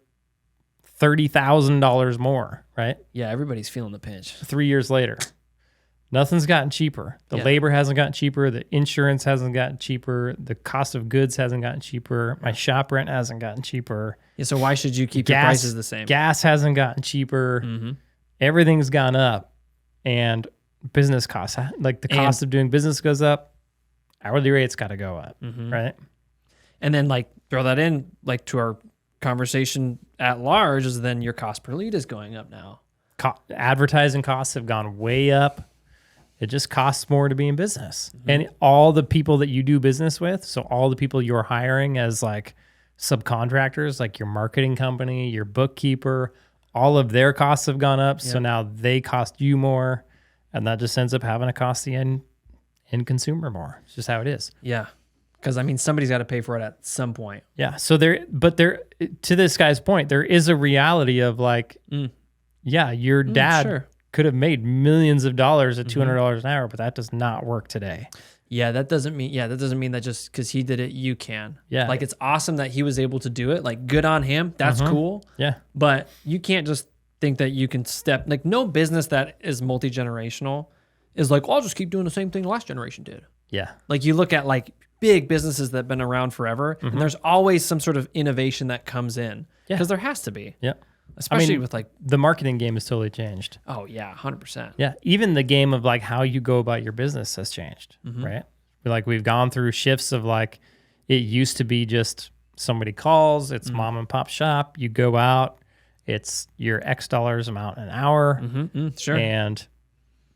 $30,000 more, right? Yeah, everybody's feeling the pinch. 3 years later. Nothing's gotten cheaper. The labor hasn't gotten cheaper. The insurance hasn't gotten cheaper. The cost of goods hasn't gotten cheaper. My shop rent hasn't gotten cheaper. Yeah, so why should you keep your prices the same? Gas hasn't gotten cheaper. Mm-hmm. Everything's gone up. And business costs, cost of doing business goes up. Hourly rates got to go up, right? And then throw that in to our conversation at large is then your cost per lead is going up now. Advertising costs have gone way up. It just costs more to be in business. Mm-hmm. And all the people that you do business with, so all the people you're hiring as subcontractors, your marketing company, your bookkeeper, all of their costs have gone up. Yep. So now they cost you more. And that just ends up having to cost the end consumer more. It's just how it is. Yeah. Because, somebody's got to pay for it at some point. Yeah. So to this guy's point, there is a reality of your dad could have made millions of dollars at $200 an hour, but that does not work today. Yeah, that doesn't mean that just because he did it, you can. Yeah. It's awesome that he was able to do it. Good on him. That's cool. Yeah. But you can't just think that you can no business that is multi-generational is I'll just keep doing the same thing the last generation did. Yeah. You look at big businesses that have been around forever, and there's always some sort of innovation that comes in because there has to be. Yeah. especially with like the marketing game has totally changed. oh yeah, 100%. Yeah, even the game of like how you go about your business has changed, right? Like we've gone through shifts of like it used to be just somebody calls, it's mom and pop shop, you go out, it's your X dollars amount an hour, Sure. and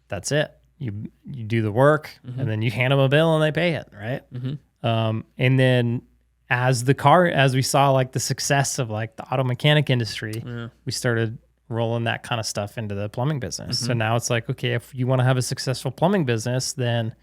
that's it. You do the work, and then you hand them a bill and they pay it, right? And then as we saw like the success of like the auto mechanic industry, we started rolling that kind of stuff into the plumbing business. So now it's like, okay, if you want to have a successful plumbing business, then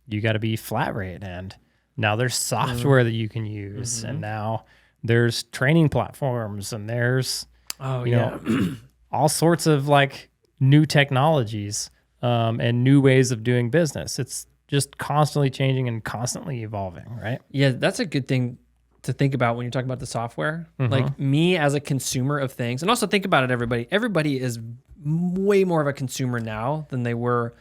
you got to be flat rate. And now there's software that you can use. And now there's training platforms, and there's, you know, all sorts of like new technologies and new ways of doing business. It's just constantly changing and constantly evolving, right? Yeah, that's a good thing to think about when you're talking about the software. Like me as a consumer of things, and also think about it, everybody. Everybody is way more of a consumer now than they were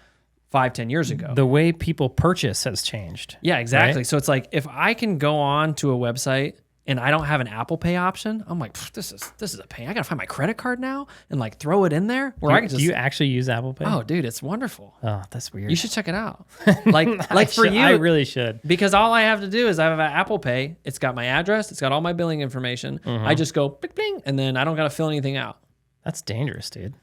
5-10 years ago. The way people purchase has changed. Yeah, exactly. Right? So it's like if I can go on to a website and I don't have an Apple Pay option, I'm like, this is a pain. I gotta find my credit card now and like throw it in there. Where I can just. Do you actually use Apple Pay? Oh, dude, it's wonderful. Oh, that's weird. You should check it out. Like for you, I really should. because all I have to do is I have an Apple Pay. It's got my address. It's got all my billing information. I just go bing, bing, and then I don't gotta fill anything out. That's dangerous, dude.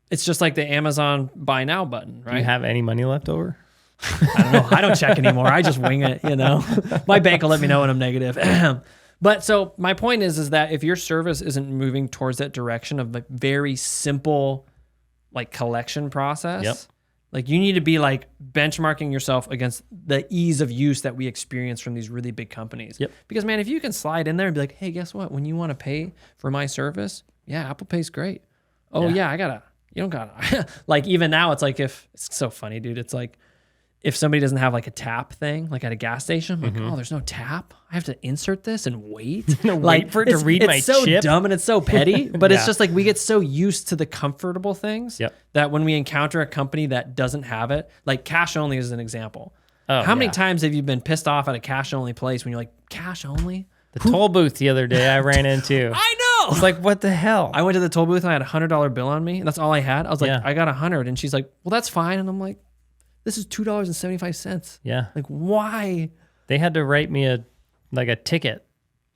It's just like the Amazon buy now button, right? Do you have any money left over? I don't know. I don't check anymore. I just wing it, you know. My bank will let me know when I'm negative. But so my point is that if your service isn't moving towards that direction of like very simple like collection process, like you need to be like benchmarking yourself against the ease of use that we experience from these really big companies. Because man, if you can slide in there and be like, hey, guess what? When you want to pay for my service, yeah, Apple Pay's great. Oh yeah, you don't gotta like even now it's like if it's so funny, dude. It's like if somebody doesn't have like a tap thing, like at a gas station, I'm like, oh, there's no tap. I have to insert this and wait. Wait for it to read my chip. It's so dumb and it's so petty, but it's just like we get so used to the comfortable things that when we encounter a company that doesn't have it, like cash only is an example. How many times have you been pissed off at a cash only place when you're like, cash only? The toll booth the other day I ran into. I know. It's like, what the hell? I went to the toll booth and I had $100 bill on me, and that's all I had. I was like, I got 100, and she's like, well, that's fine, and I'm like, this is $2.75. Yeah. Like, why? They had to write me a ticket,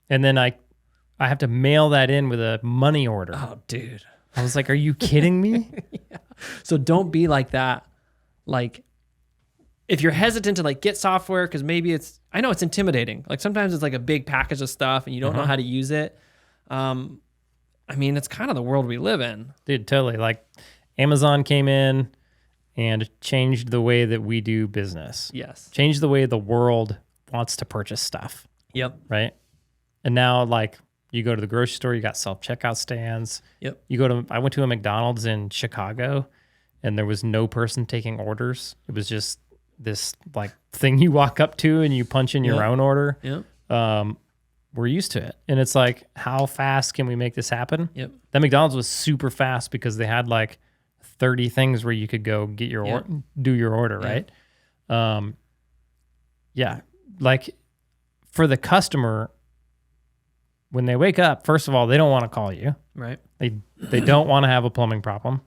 and then I have to mail that in with a money order. Oh, dude. I was like, are you kidding me? So don't be like that. Like, if you're hesitant to like get software, because maybe I know it's intimidating. Like sometimes it's like a big package of stuff and you don't know how to use it. I mean, it's kind of the world we live in. Dude, totally. Like Amazon came in and changed the way that we do business. Yes. Changed the way the world wants to purchase stuff. Yep. Right? And now like you go to the grocery store, you got self-checkout stands. Yep. I went to a McDonald's in Chicago and there was no person taking orders. It was just this like thing you walk up to and you punch in your own order. Yep. We're used to it. And it's like, how fast can we make this happen? Yep. That McDonald's was super fast because they had like 30 things where you could go get your do your order, right? Like for the customer, when they wake up, first of all, they don't want to call you. Right. They don't want to have a plumbing problem.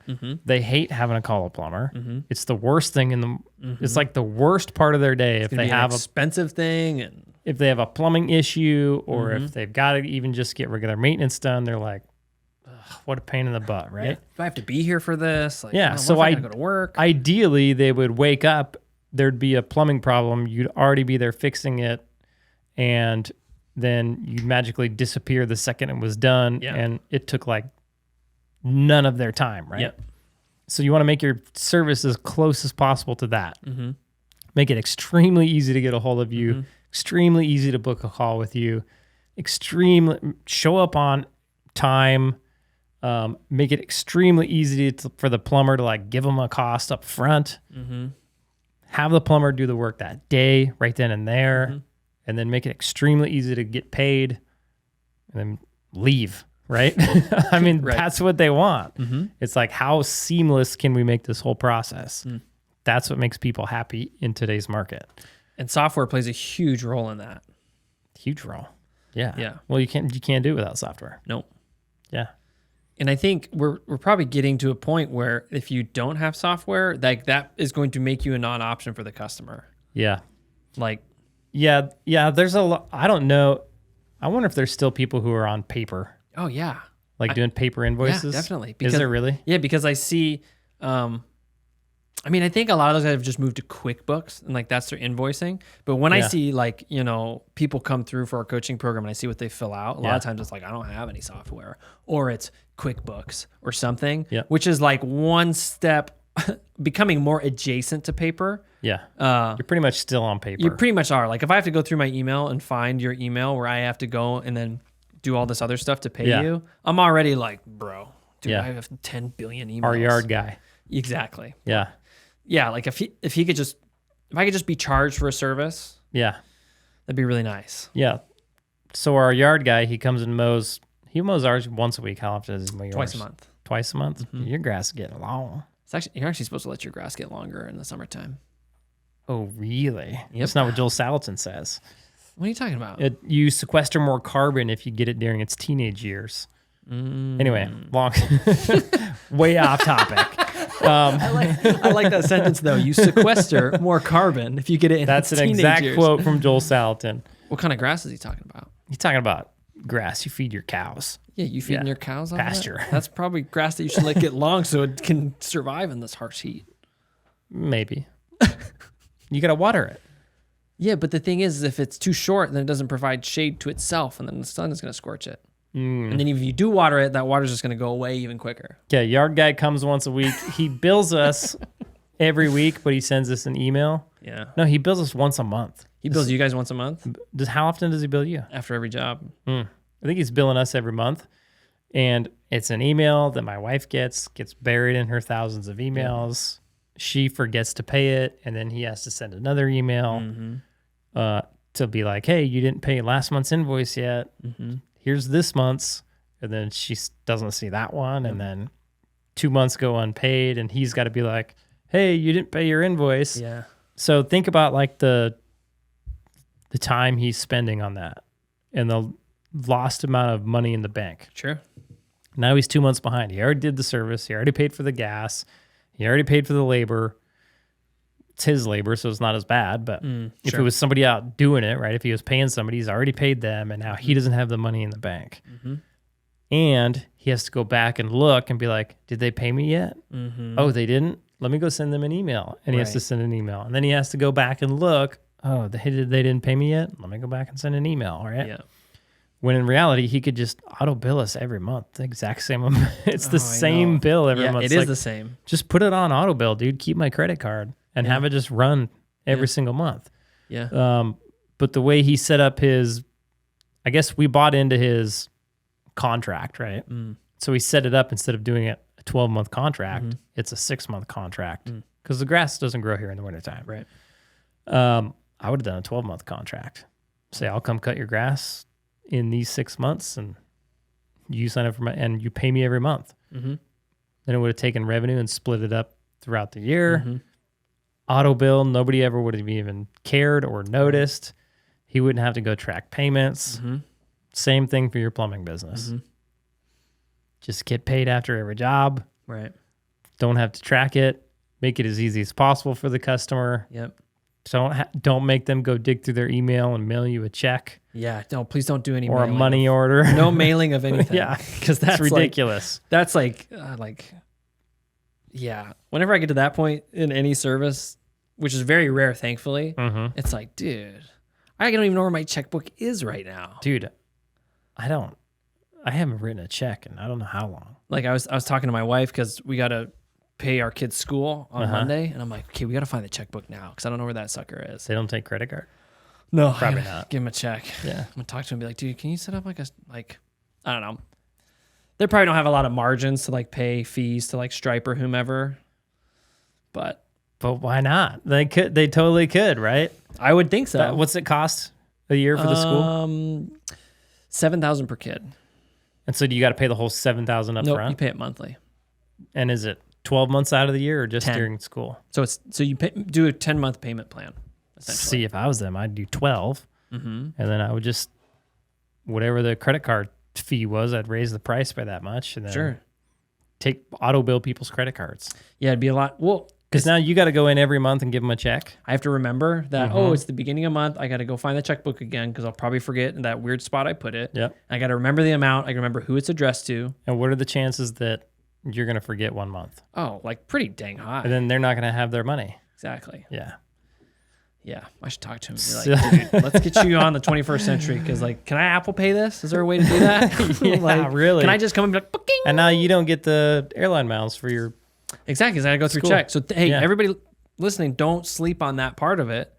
They hate having to call a plumber. It's the worst thing in the. It's like the worst part of their day if they have an expensive thing, and if they have a plumbing issue, or if they've got to even just get regular maintenance done. They're like, what a pain in the butt, right? Yeah. Do I have to be here for this? Like, yeah. So I go to work. Ideally, they would wake up. There'd be a plumbing problem. You'd already be there fixing it, and then you'd magically disappear the second it was done, and it took like none of their time, right? Yep. So you want to make your service as close as possible to that. Make it extremely easy to get a hold of you, extremely easy to book a call with you, show up on time, make it extremely easy for the plumber to like give them a cost up front, have the plumber do the work that day, right then and there, and then make it extremely easy to get paid and then leave, right? I mean, that's what they want. It's like, how seamless can we make this whole process? That's what makes people happy in today's market. And software plays a huge role in that. Huge role. Yeah. Yeah. Well, you can't do it without software. Nope. Yeah. And I think we're probably getting to a point where if you don't have software, like that is going to make you a non-option for the customer. Yeah. Like, yeah. There's a lot. I don't know. I wonder if there's still people who are on paper, oh yeah, like doing paper invoices. Yeah, definitely. Is there really? Yeah, because I see. I mean, I think a lot of those guys have just moved to QuickBooks and like that's their invoicing. But when I see like, people come through for our coaching program and I see what they fill out, a lot of times it's like, I don't have any software, or it's QuickBooks or something, which is like one step becoming more adjacent to paper. Yeah. You're pretty much still on paper. You pretty much are. Like if I have to go through my email and find your email where I have to go and then do all this other stuff to pay you, I'm already like, bro, dude, I have 10 billion emails. Our yard guy. Exactly. Yeah. Yeah, like if I could just be charged for a service, that'd be really nice. Yeah. So our yard guy, he comes and mows. He mows ours once a week. How often does he mow yours? Twice a month. Twice a month. Mm-hmm. Your grass is getting long. You're actually supposed to let your grass get longer in the summertime. Oh, really? Yep. That's not what Joel Salatin says. What are you talking about? You sequester more carbon if you get it during its teenage years. Anyway, long, way off topic. I like that sentence though. You sequester more carbon if you get it in That's its an teenage exact years. quote from Joel Salatin. What kind of grass is he talking about? He's talking about grass you feed your cows. Yeah, you feeding your cows on pasture. That? That's probably grass that you should let get long so it can survive in this harsh heat. Maybe. You got to water it. Yeah, but the thing is, if it's too short, then it doesn't provide shade to itself, and then the sun is going to scorch it. And then if you do water it, that water's just going to go away even quicker. Yeah, yard guy comes once a week. He bills us every week, but he sends us an email. Yeah. No, he bills us once a month. He bills you guys once a month? How often does he bill you? After every job. I think he's billing us every month. And it's an email that my wife gets buried in her thousands of emails. She forgets to pay it, and then he has to send another email to be like, hey, you didn't pay last month's invoice yet. Here's this month's. And then she doesn't see that one. And then 2 months go unpaid, and he's got to be like, hey, you didn't pay your invoice. Yeah. So think about like the time he's spending on that and the lost amount of money in the bank. Sure. Now he's 2 months behind. He already did the service. He already paid for the gas. He already paid for the labor. It's his labor, so it's not as bad. But if it was somebody out doing it, right? If he was paying somebody, he's already paid them, and now he doesn't have the money in the bank. And he has to go back and look and be like, did they pay me yet? Oh, they didn't? Let me go send them an email. And he has to send an email. And then he has to go back and look. Oh, they didn't pay me yet? Let me go back and send an email, right? Yeah. When in reality, he could just auto bill us every month. The exact same amount. It's the same bill every month. It is the same. Just put it on auto bill, dude. Keep my credit card and have it just run every single month. Yeah. But the way he set up I guess we bought into his contract, right? So he set it up instead of doing it a 12-month contract, it's a 6-month contract because the grass doesn't grow here in the wintertime. Right. I would have done a 12-month contract. Say, I'll come cut your grass in these 6 months, and you sign up for and you pay me every month. Then it would have taken revenue and split it up throughout the year. Auto bill, nobody ever would have even cared or noticed. He wouldn't have to go track payments. Same thing for your plumbing business. Just get paid after every job. Right. Don't have to track it. Make it as easy as possible for the customer. Yep. Don't make them go dig through their email and mail you a check. Yeah. No, please don't do any or a money order. No mailing of anything. Yeah, because that's ridiculous. That's yeah. Whenever I get to that point in any service, which is very rare, thankfully, it's like, dude, I don't even know where my checkbook is right now. Dude, I haven't written a check in I don't know how long. Like I was talking to my wife because we got to pay our kids' school on Monday, and I'm like, okay, we got to find the checkbook now because I don't know where that sucker is. They don't take credit card? No, probably not. Give him a check. Yeah, I'm gonna talk to him and be like, dude, can you set up I don't know. They probably don't have a lot of margins to like pay fees to like Stripe or whomever, but why not? They totally could, right? I would think so. What's it cost a year for the school? $7,000 per kid. And so do you got to pay the whole $7,000 up front? Nope, you pay it monthly. And is it 12 months out of the year or just 10. during school? So you do a 10-month payment plan. See, if I was them, I'd do 12, and then I would just whatever the credit card fee was, I'd raise the price by that much, and then Sure. take auto bill people's credit cards. Yeah, it'd be a lot. Well, Because now you got to go in every month and give them a check. I have to remember that, it's the beginning of the month. I got to go find the checkbook again because I'll probably forget in that weird spot I put it. Yep. I got to remember the amount. I can remember who it's addressed to. And what are the chances that you're going to forget 1 month? Oh, like pretty dang high. And then they're not going to have their money. Exactly. Yeah. Yeah. I should talk to him and be like, dude, let's get you on the 21st century because, like, can I Apple Pay this? Is there a way to do that? Yeah, like, really. Can I just come and be like, booking? And now you don't get the airline miles for your... Exactly. Because I got to go through Cool. check. So, hey, Yeah. everybody listening, don't sleep on that part of it.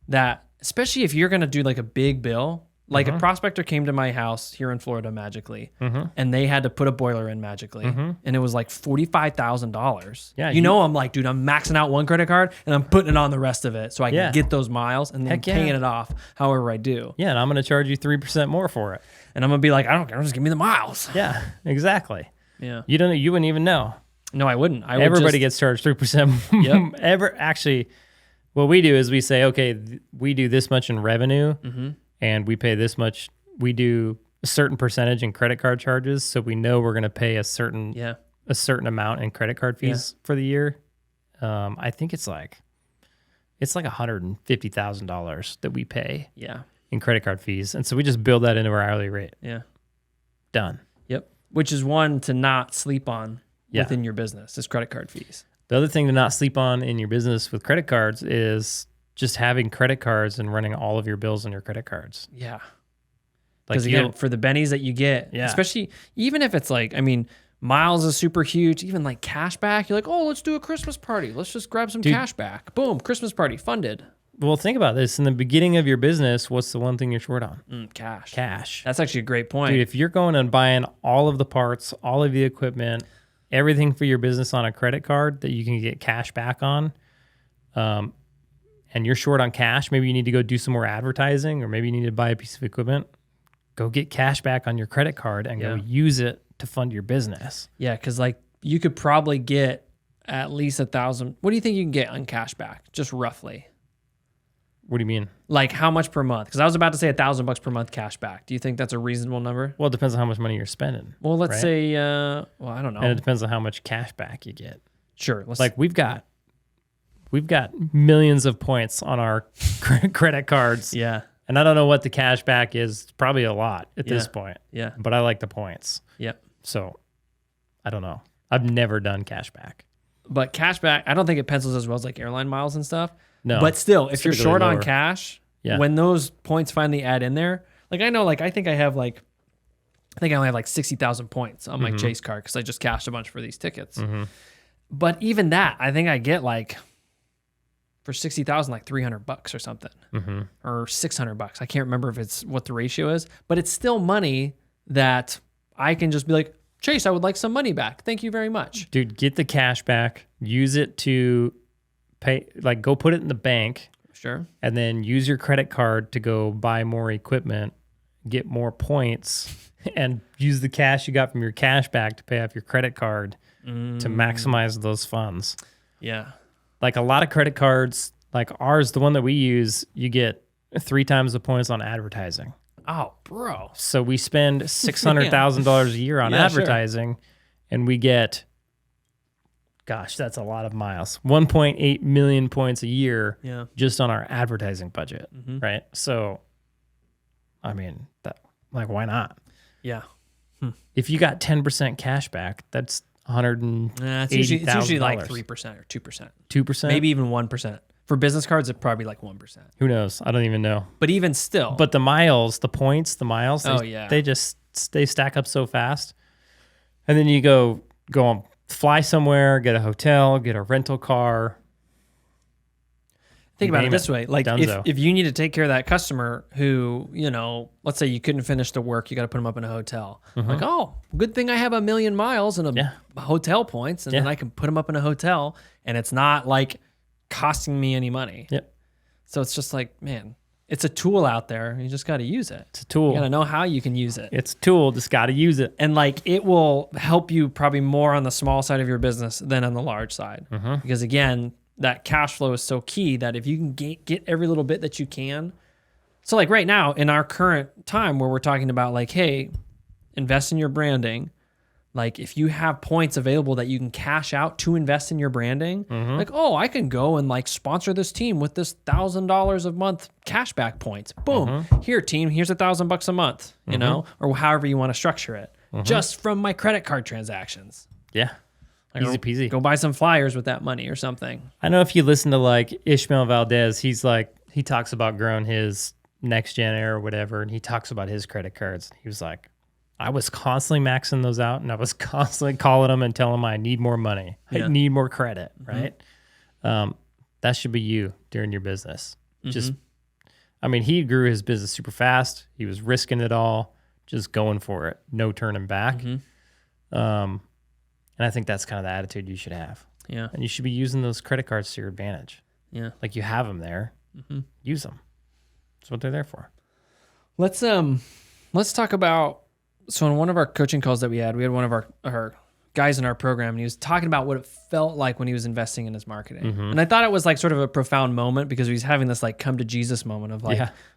That, especially if you're going to do like a big bill, like a prospector came to my house here in Florida magically, and they had to put a boiler in magically, and it was like $45,000. Yeah, you know, I'm like, dude, I'm maxing out one credit card and I'm putting it on the rest of it so I can get those miles and then Heck yeah. paying it off however I do. Yeah, and I'm going to charge you 3% more for it. And I'm gonna be like, I don't care, just give me the miles. Yeah, exactly. Yeah. You wouldn't even know. No, I wouldn't. Everybody gets charged 3%. Yep. Actually, what we do is we say, okay, we do this much in revenue, and we pay this much. We do a certain percentage in credit card charges, so we know we're going to pay a certain amount in credit card fees for the year. I think it's like $150,000 that we pay in credit card fees, and so we just build that into our hourly rate. Yeah. Done. Yep. Which is one to not sleep on within your business is credit card fees. The other thing to not sleep on in your business with credit cards is just having credit cards and running all of your bills on your credit cards. Yeah. Like Because again, for the bennies that you get, Yeah. especially even if it's like, I mean, miles is super huge. Even like cash back, you're like, oh, let's do a Christmas party. Let's just grab some cash back. Boom, Christmas party funded. Well, think about this. In the beginning of your business, what's the one thing you're short on? Cash. Cash. That's actually a great point. Dude, if you're going and buying all of the parts, all of the equipment, everything for your business on a credit card that you can get cash back on, and you're short on cash, maybe you need to go do some more advertising, or maybe you need to buy a piece of equipment, go get cash back on your credit card and go use it to fund your business. Yeah, because like you could probably get at least 1,000. What do you think you can get on cash back? Just roughly. What do you mean? Like how much per month? Because I was about to say $1,000 per month cash back. Do you think that's a reasonable number? Well, it depends on how much money you're spending. Well, let's say, well, I don't know. And it depends on how much cash back you get. Sure. Like we've got millions of points on our credit cards. Yeah. And I don't know what the cash back is. It's probably a lot at this point. Yeah. But I like the points. Yep. So I don't know. I've never done cash back. But cash back, I don't think it pencils as well as like airline miles and stuff. No. But still, if you're short lower. on cash, Yeah. when those points finally add in there, like I know, like I think I only have like 60,000 points on my Chase card because I just cashed a bunch for these tickets. But even that, I think I get like for 60,000, like $300 or something, or $600. I can't remember if it's what the ratio is, but it's still money that I can just be like, Chase, I would like some money back. Thank you very much. Dude, get the cash back. Use it to pay, like go put it in the bank. Sure. And then use your credit card to go buy more equipment, get more points, and use the cash you got from your cash back to pay off your credit card to maximize those funds. Yeah. Like a lot of credit cards, like ours, the one that we use, you get 3 times the points on advertising. Oh, bro. So we spend $600,000 a year on advertising, and we get, gosh, that's a lot of miles. 1.8 million points a year just on our advertising budget, right? So, I mean, why not? Yeah. If you got 10% cash back, that's It's usually like 3% or 2%. 2%? Maybe even 1%. For business cards, it's probably like 1%. Who knows? I don't even know. But even still. But the miles, the points, the miles, they stack up so fast. And then you go on, fly somewhere, get a hotel, get a rental car. Think about it this way. Like Dunzo. if you need to take care of that customer who, let's say you couldn't finish the work, you got to put them up in a hotel. Like, oh, good thing I have 1 million miles and a hotel points, and then I can put them up in a hotel, and it's not like costing me any money. Yep. So it's just like, man, it's a tool out there. You just got to use it. It's a tool. You got to know how you can use it. It's a tool. Just got to use it. And like it will help you probably more on the small side of your business than on the large side. Because again, that cash flow is so key that if you can get every little bit that you can. So like right now in our current time where we're talking about like, hey, invest in your branding. Like if you have points available that you can cash out to invest in your branding, like, oh, I can go and like sponsor this team with this $1,000 a month cashback points. Boom. Here, team, here's $1,000 a month, you know, or however you want to structure it. Just from my credit card transactions. Yeah. Like, Easy peasy. Go buy some flyers with that money or something. I know if you listen to like Ishmael Valdez, he's like, he talks about growing his next gen era or whatever, and he talks about his credit cards. He was like, I was constantly maxing those out, and I was constantly calling them and telling them I need more money. I need more credit, right? That should be you during your business. Just, I mean, he grew his business super fast. He was risking it all, just going for it, no turning back. And I think that's kind of the attitude you should have. Yeah. And you should be using those credit cards to your advantage. Yeah. Like you have them there, use them. That's what they're there for. Let's talk about, so in one of our coaching calls that we had one of our guys in our program, and he was talking about what it felt like when he was investing in his marketing. And I thought it was like sort of a profound moment because he was having this like come to Jesus moment of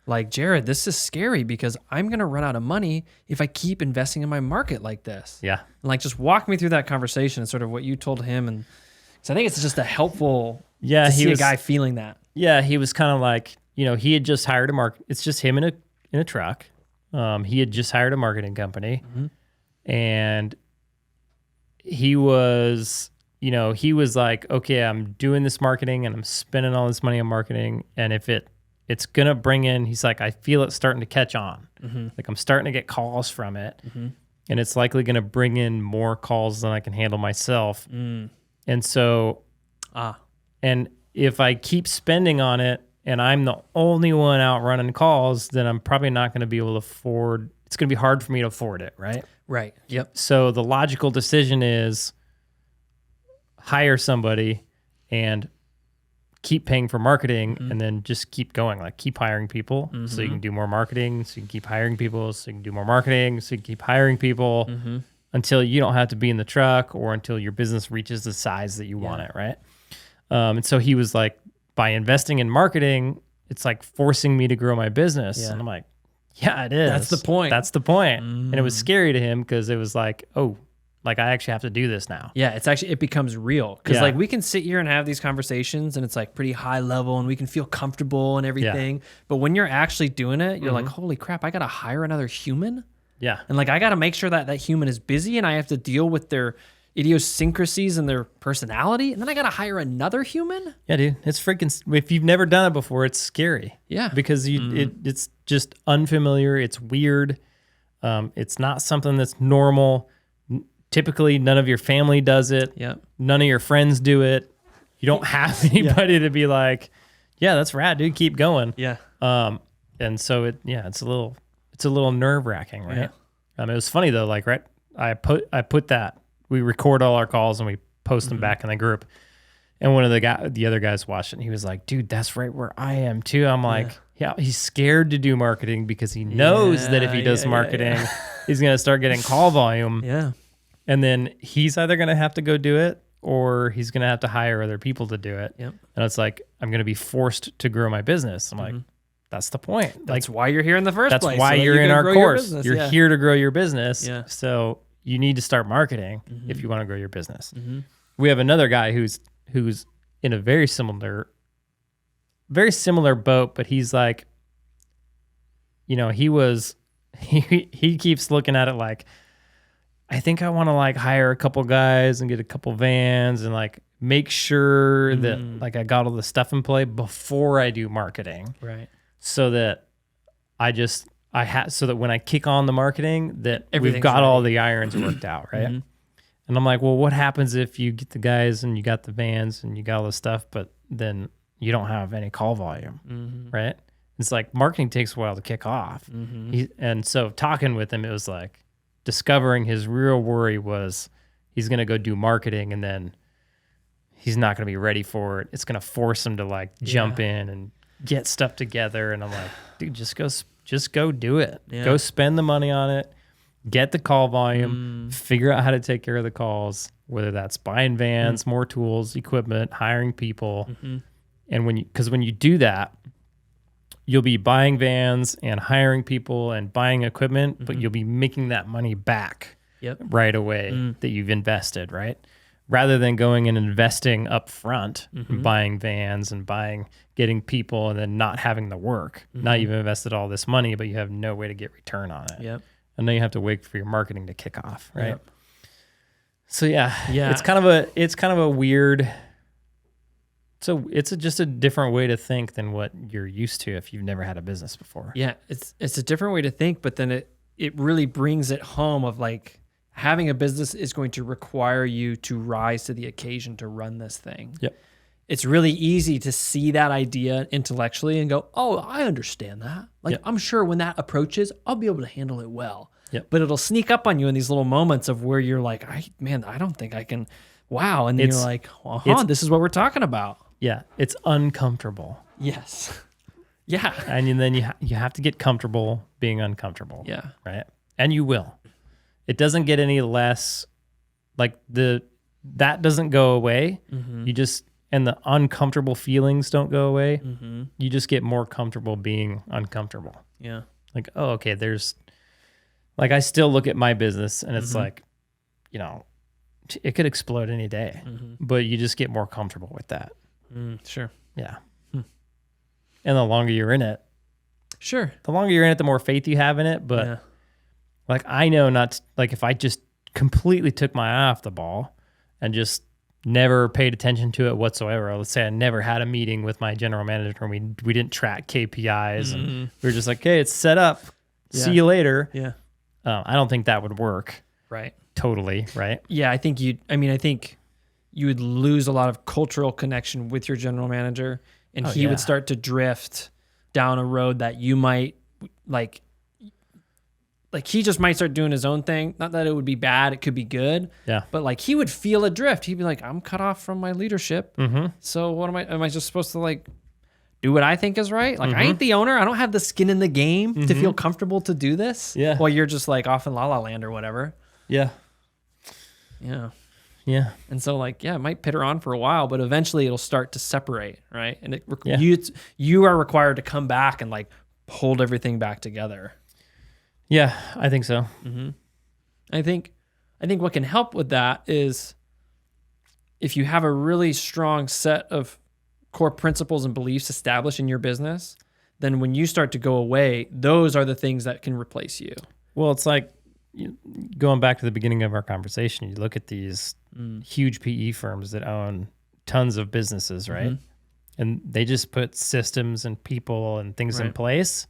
like, Jared, this is scary because I'm going to run out of money if I keep investing in my market like this. Yeah. And like, just walk me through that conversation and sort of what you told him. And so I think it's just a helpful to see a guy feeling that. Yeah. He was kind of like, you know, he had just hired a it's just him in a truck. He had just hired a marketing company and he was, you know, he was like, okay, I'm doing this marketing and I'm spending all this money on marketing. And if it's going to bring in, he's like, I feel it starting to catch on. Like I'm starting to get calls from it and it's likely going to bring in more calls than I can handle myself. And so, and if I keep spending on it, and I'm the only one out running calls, then I'm probably not going to be able to afford, it's going to be hard for me to afford it, right? Right. Yep. So the logical decision is hire somebody and keep paying for marketing and then just keep going, like keep hiring people so you can do more marketing, so you can keep hiring people, so you can do more marketing, so you can keep hiring people until you don't have to be in the truck or until your business reaches the size that you want it, right? And so he was like, by investing in marketing, it's like forcing me to grow my business. Yeah. And I'm like, yeah, it is. That's the point. That's the point. And it was scary to him because it was like, oh, like I actually have to do this now. Yeah, it becomes real. Because like we can sit here and have these conversations and it's like pretty high level and we can feel comfortable and everything. But when you're actually doing it, you're like, holy crap, I got to hire another human? Yeah. And like I got to make sure that human is busy and I have to deal with their idiosyncrasies and their personality, and then I gotta hire another human. Yeah, dude, it's freaking. If you've never done it before, it's scary. Yeah, because it's just unfamiliar. It's weird. It's not something that's normal. Typically, none of your family does it. Yeah, none of your friends do it. You don't have anybody to be like, yeah, that's rad, dude. Keep going. Yeah. And so it's a little nerve wracking, right? Yeah. It was funny though. Like, right, I put that. We record all our calls and we post them back in the group. And one of the other guys watched it and he was like, dude, that's right where I am too. I'm like, yeah, he's scared to do marketing because he knows that if he does marketing, he's going to start getting call volume. Yeah. And then he's either going to have to go do it or he's going to have to hire other people to do it. Yep. And it's like, I'm going to be forced to grow my business. I'm like, that's the point. That's why you're here in the first place. That's why you're in our course. You're here to grow your business. Yeah. So you need to start marketing if you want to grow your business. We have another guy who's in a very similar boat, but he's like, you know, he keeps looking at it like, I think I want to like hire a couple guys and get a couple vans and like make sure that like I got all the stuff in play before I do marketing. Right. So that so that when I kick on the marketing, that we've got ready. all the irons worked out, right? And I'm like, well, what happens if you get the guys and you got the vans and you got all the stuff, but then you don't have any call volume, right? It's like marketing takes a while to kick off. And so talking with him, it was like discovering his real worry was he's going to go do marketing and then he's not going to be ready for it. It's going to force him to like jump in and get stuff together. And I'm like, dude, just go do it. Yeah. Go spend the money on it. Get the call volume. Figure out how to take care of the calls, whether that's buying vans, more tools, equipment, hiring people. And when you do that, you'll be buying vans and hiring people and buying equipment, but you'll be making that money back right away that you've invested, right? Rather than going and investing up front, and buying vans and getting people and then not having the work. Now you've invested all this money, but you have no way to get return on it. Yep. And then you have to wait for your marketing to kick off, right? Yep. So it's kind of a weird. So it's just a different way to think than what you're used to if you've never had a business before. Yeah, it's a different way to think, but then it really brings it home of like having a business is going to require you to rise to the occasion to run this thing. Yep. It's really easy to see that idea intellectually and go, oh, I understand that. Like, I'm sure when that approaches, I'll be able to handle it well. Yep. But it'll sneak up on you in these little moments of where you're like, I don't think I can. Wow. And then you're like, this is what we're talking about. Yeah. It's uncomfortable. Yes. Yeah. And then you have to get comfortable being uncomfortable. Yeah. Right. And you will. It doesn't get any less, like that doesn't go away. And the uncomfortable feelings don't go away. You just get more comfortable being uncomfortable. Yeah. Like, oh, okay, like I still look at my business and it's like, it could explode any day, but you just get more comfortable with that. Sure. Yeah. And the longer you're in it, the more faith you have in it. But like, I know like if I just completely took my eye off the ball and just never paid attention to it whatsoever. Let's say I never had a meeting with my general manager and we didn't track KPIs and we were just like, hey, it's set up. See you later. Yeah. I don't think that would work. Right. Totally. Right. Yeah. I think you would lose a lot of cultural connection with your general manager and he would start to drift down a road that you might like he just might start doing his own thing. Not that it would be bad. It could be good. Yeah. But like he would feel adrift. He'd be like, I'm cut off from my leadership. So what am I just supposed to like do what I think is right? Like I ain't the owner. I don't have the skin in the game to feel comfortable to do this. Yeah. While you're just like off in La La Land or whatever. Yeah. Yeah. Yeah. And so like, it might pitter on for a while, but eventually it'll start to separate. Right. And you are required to come back and like hold everything back together. Yeah, I think so. I think what can help with that is if you have a really strong set of core principles and beliefs established in your business, then when you start to go away, those are the things that can replace you. Well, it's like going back to the beginning of our conversation, you look at these huge PE firms that own tons of businesses, right? And they just put systems and people and things in place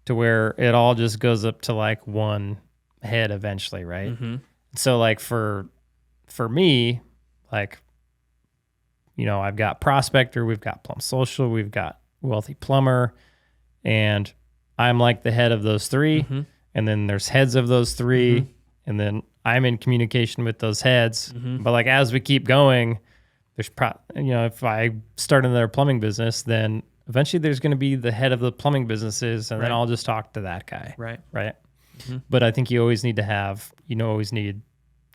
to where it all just goes up to like one head eventually, right? So like for me, like, I've got Prospector, we've got Plum Social, we've got Wealthy Plumber, and I'm like the head of those three, and then there's heads of those three, and then I'm in communication with those heads. But like as we keep going, there's if I start another plumbing business, then eventually there's going to be the head of the plumbing businesses, and then I'll just talk to that guy. Right. But I think you always need to have, you always need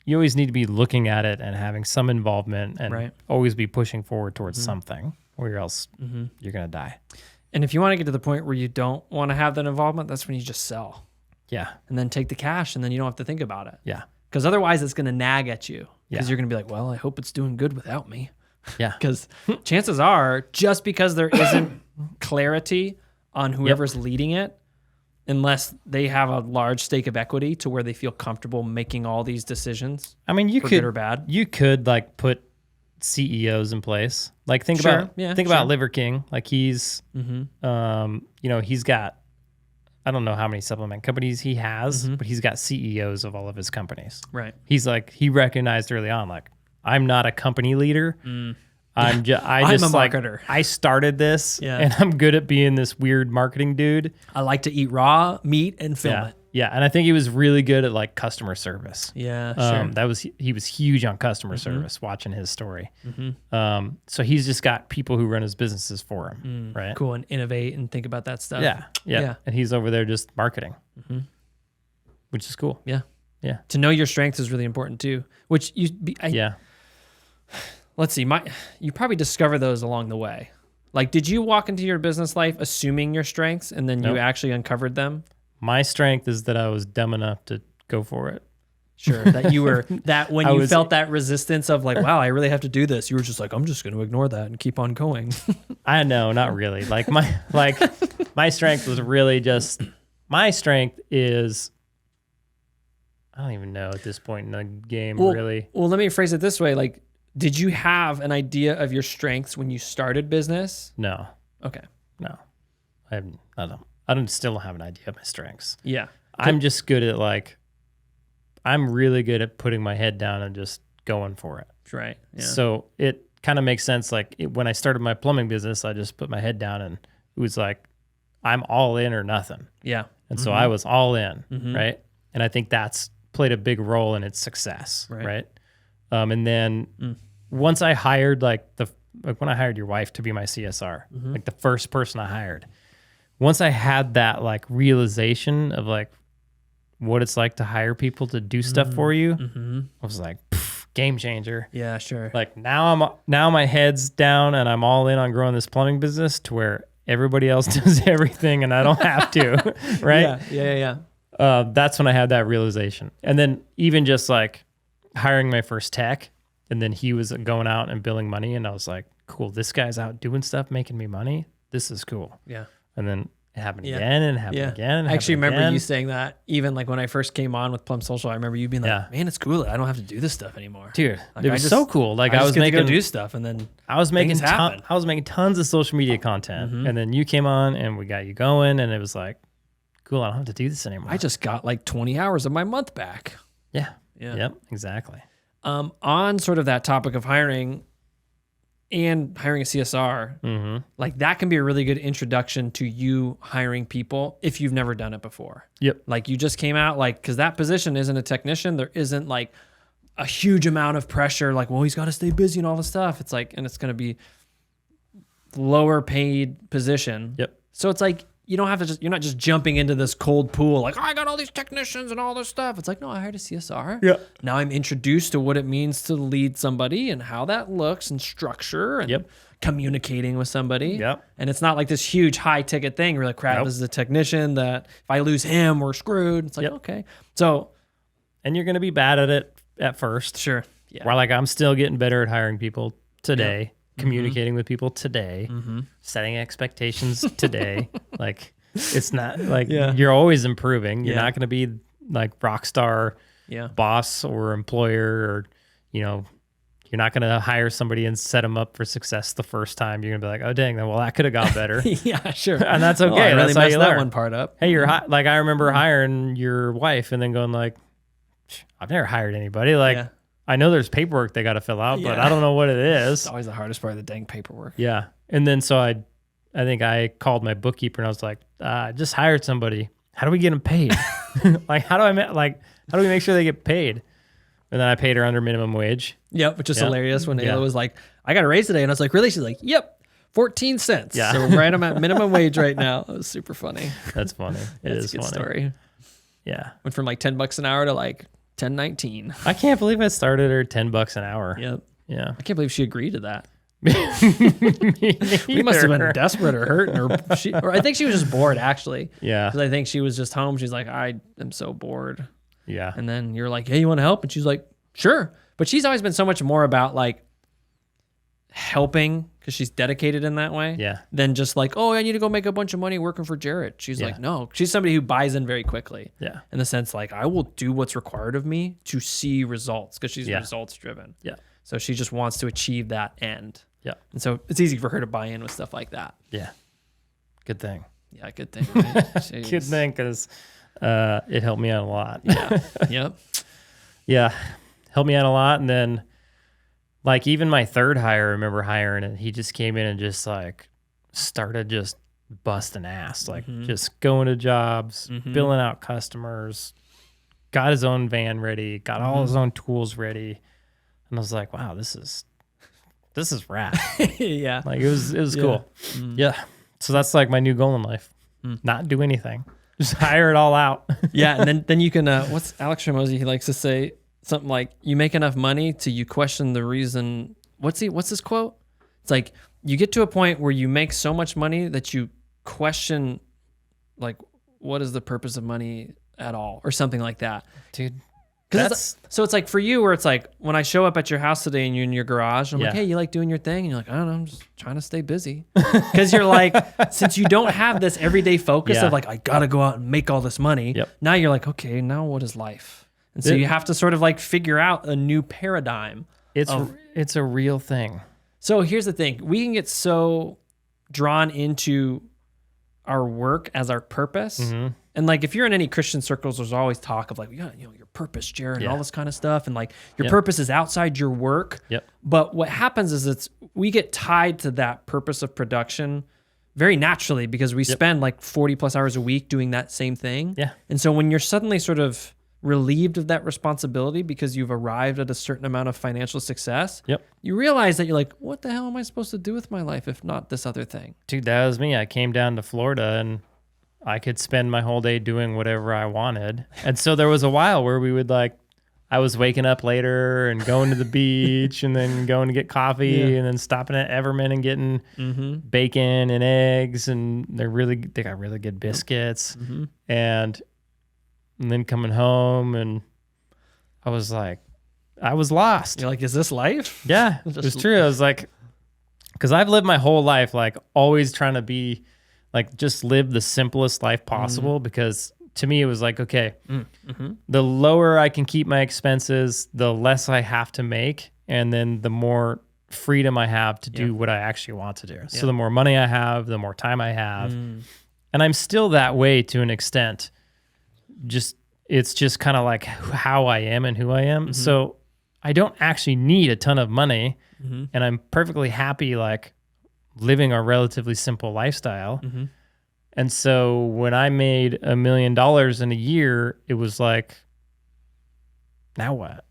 to be looking at it and having some involvement and always be pushing forward towards something, or else you're going to die. And if you want to get to the point where you don't want to have that involvement, that's when you just sell. Yeah. And then take the cash, and then you don't have to think about it. Yeah. Because otherwise it's going to nag at you. Because you're going to be like, well, I hope it's doing good without me. Yeah. Because chances are, just because there isn't clarity on whoever's leading it, unless they have a large stake of equity to where they feel comfortable making all these decisions. I mean, good or bad. You could like put CEOs in place. Like think about Liver King. Like he's, he's got, I don't know how many supplement companies he has, but he's got CEOs of all of his companies. Right. He's like, he recognized early on, like, I'm not a company leader. I'm just a marketer. I started this and I'm good at being this weird marketing dude. I like to eat raw meat and film it. Yeah. And I think he was really good at like customer service. Yeah, sure. He was huge on customer service, watching his story. So he's just got people who run his businesses for him. Right. Cool. And innovate and think about that stuff. Yeah. And he's over there just marketing, which is cool. Yeah. Yeah. To know your strengths is really important too, which let's see, you probably discover those along the way. Like, did you walk into your business life assuming your strengths and then you Nope. actually uncovered them? My strength is that I was dumb enough to go for it. Sure. That you were, that when you was- felt that resistance of like, wow, I really have to do this, you were just like, I'm just going to ignore that and keep on going. I know, not really. Like my strength was really just, my strength is, I don't even know at this point in the game, really. Well, let me phrase it this way. Like, did you have an idea of your strengths when you started business? No, Okay. no. I don't still have an idea of my strengths. Yeah. I'm just good at I'm really good at putting my head down and just going for it. Right. Yeah. So it kind of makes sense. When I started my plumbing business, I just put my head down and it was like, I'm all in or nothing. Yeah. And so I was all in, right? And I think that's played a big role in its success, right? And then once I hired when I hired your wife to be my CSR, like the first person I hired, once I had that realization of what it's like to hire people to do stuff for you, I was like, game changer. Yeah, sure. Now my head's down and I'm all in on growing this plumbing business to where everybody else does everything and I don't have to, right? Yeah. That's when I had that realization. And then even just hiring my first tech, and then he was going out and billing money, and I was like, cool, this guy's out doing stuff, making me money. This is cool. Yeah. And then it happened again and happened again. And I actually happened remember again. you saying that even when I first came on with Plum Social, I remember you being like, man, it's cool. I don't have to do this stuff anymore. Dude, it was so cool. I was making to go do stuff, and then I was making happen. I was making tons of social media content, and then you came on and we got you going, and it was like, cool, I don't have to do this anymore. I just got 20 hours of my month back. Yeah. Yeah. Yep. Exactly. On sort of that topic of hiring and hiring a CSR, that can be a really good introduction to you hiring people if you've never done it before. Yep. You just came out, because that position isn't a technician. There isn't a huge amount of pressure, well, he's got to stay busy and all this stuff. It's and it's going to be lower paid position. Yep. So it's you don't have to you're not just jumping into this cold pool I got all these technicians and all this stuff. It's no, I hired a CSR. Yeah. Now I'm introduced to what it means to lead somebody and how that looks and structure and communicating with somebody. Yep. And it's not this huge high ticket thing. You're crap, this is a technician that if I lose him, we're screwed. It's okay. So, and you're going to be bad at it at first. Sure. Yeah. While I'm still getting better at hiring people today. Communicating with people today, setting expectations today. It's not you're always improving. You're not going to be rock star boss or employer, or you're not going to hire somebody and set them up for success the first time. You're going to be oh dang, well that could have gone better. Yeah, sure. And that's okay. I really that's how messed you that learn. one part up. Hey, I remember hiring your wife and then going I've never hired anybody. I know there's paperwork they got to fill out, but I don't know what it is. It's always the hardest part of the dang paperwork. Yeah. And then so I think I called my bookkeeper and I was like, I just hired somebody. How do we get them paid? How do we make sure they get paid? And then I paid her under minimum wage. Yep, which is hilarious when Ayla was I got a raise today. And I was like, really? She's like, yep, 14 cents. Yeah. So we're right at minimum wage right now. It was super funny. That's funny. It's a good story. Yeah. Went from $10 an hour to $10.19. I can't believe I started her $10 an hour. Yep. Yeah. I can't believe she agreed to that. We We must have been desperate or hurt, or I think she was just bored actually. Yeah. Because I think she was just home. She's like, I am so bored. Yeah. And then you're like, hey, you want to help? And she's like, sure. But she's always been so much more about helping because she's dedicated in that way. Yeah. Than just oh, I need to go make a bunch of money working for Jared. She's like, no, she's somebody who buys in very quickly. Yeah. In the sense I will do what's required of me to see results because she's Yeah. results driven. Yeah. So she just wants to achieve that end. Yeah. And so it's easy for her to buy in with stuff like that. Yeah. Good thing. Yeah, good thing. Right? Good thing because it helped me out a lot. Yeah. Yep. Yeah. Helped me out a lot. And then even my third hire, I remember hiring, and he just came in and just started just busting ass, just going to jobs, billing out customers, got his own van ready, got all his own tools ready. And I was like, wow, this is rad. Yeah. It was cool. Yeah. So that's my new goal in life. Not do anything. Just hire it all out. Yeah. And then you can, what's Alex Ramosi? He likes to say something you make enough money till you question the reason. What's his quote? It's you get to a point where you make so much money that you question, like, what is the purpose of money at all, or something like that, Dude. So it's like for you, where it's like when I show up at your house today and you're in your garage, I'm like, Yeah. hey, you like doing your thing? And you're like, I don't know, I'm just trying to stay busy. Because you're like, since you don't have this everyday focus Yeah. of like, I got to go out and make all this money. Yep. Now you're like, okay, now what is life? And so you have to sort of like figure out a new paradigm. It's a real thing. So here's the thing. We can get so drawn into our work as our purpose. Mm-hmm. And like, if you're in any Christian circles, there's always talk of like, yeah, you know, your purpose, Jared, and all this kind of stuff. And like your purpose is outside your work. Yep. But what happens is we get tied to that purpose of production very naturally because we spend like 40 plus hours a week doing that same thing. Yeah. And so when you're suddenly sort of relieved of that responsibility because you've arrived at a certain amount of financial success, you realize that you're like, what the hell am I supposed to do with my life if not this other thing? Dude, that was me. I came down to Florida and I could spend my whole day doing whatever I wanted. And so there was a while where we would like, I was waking up later and going to the beach and then going to get coffee and then stopping at Everman and getting bacon and eggs. And they got really good biscuits. And then coming home and I was like, I was lost. You're like, is this life? Yeah, it was true. I was like, because I've lived my whole life like always trying to be like just live the simplest life possible because to me it was like, okay, the lower I can keep my expenses, the less I have to make, and then the more freedom I have to do what I actually want to do. So the more money I have, the more time I have. And I'm still that way to an extent. It's just kind of like how I am and who I am. So I don't actually need a ton of money and I'm perfectly happy like living a relatively simple lifestyle. And so when I made $1 million in a year, it was like, now what?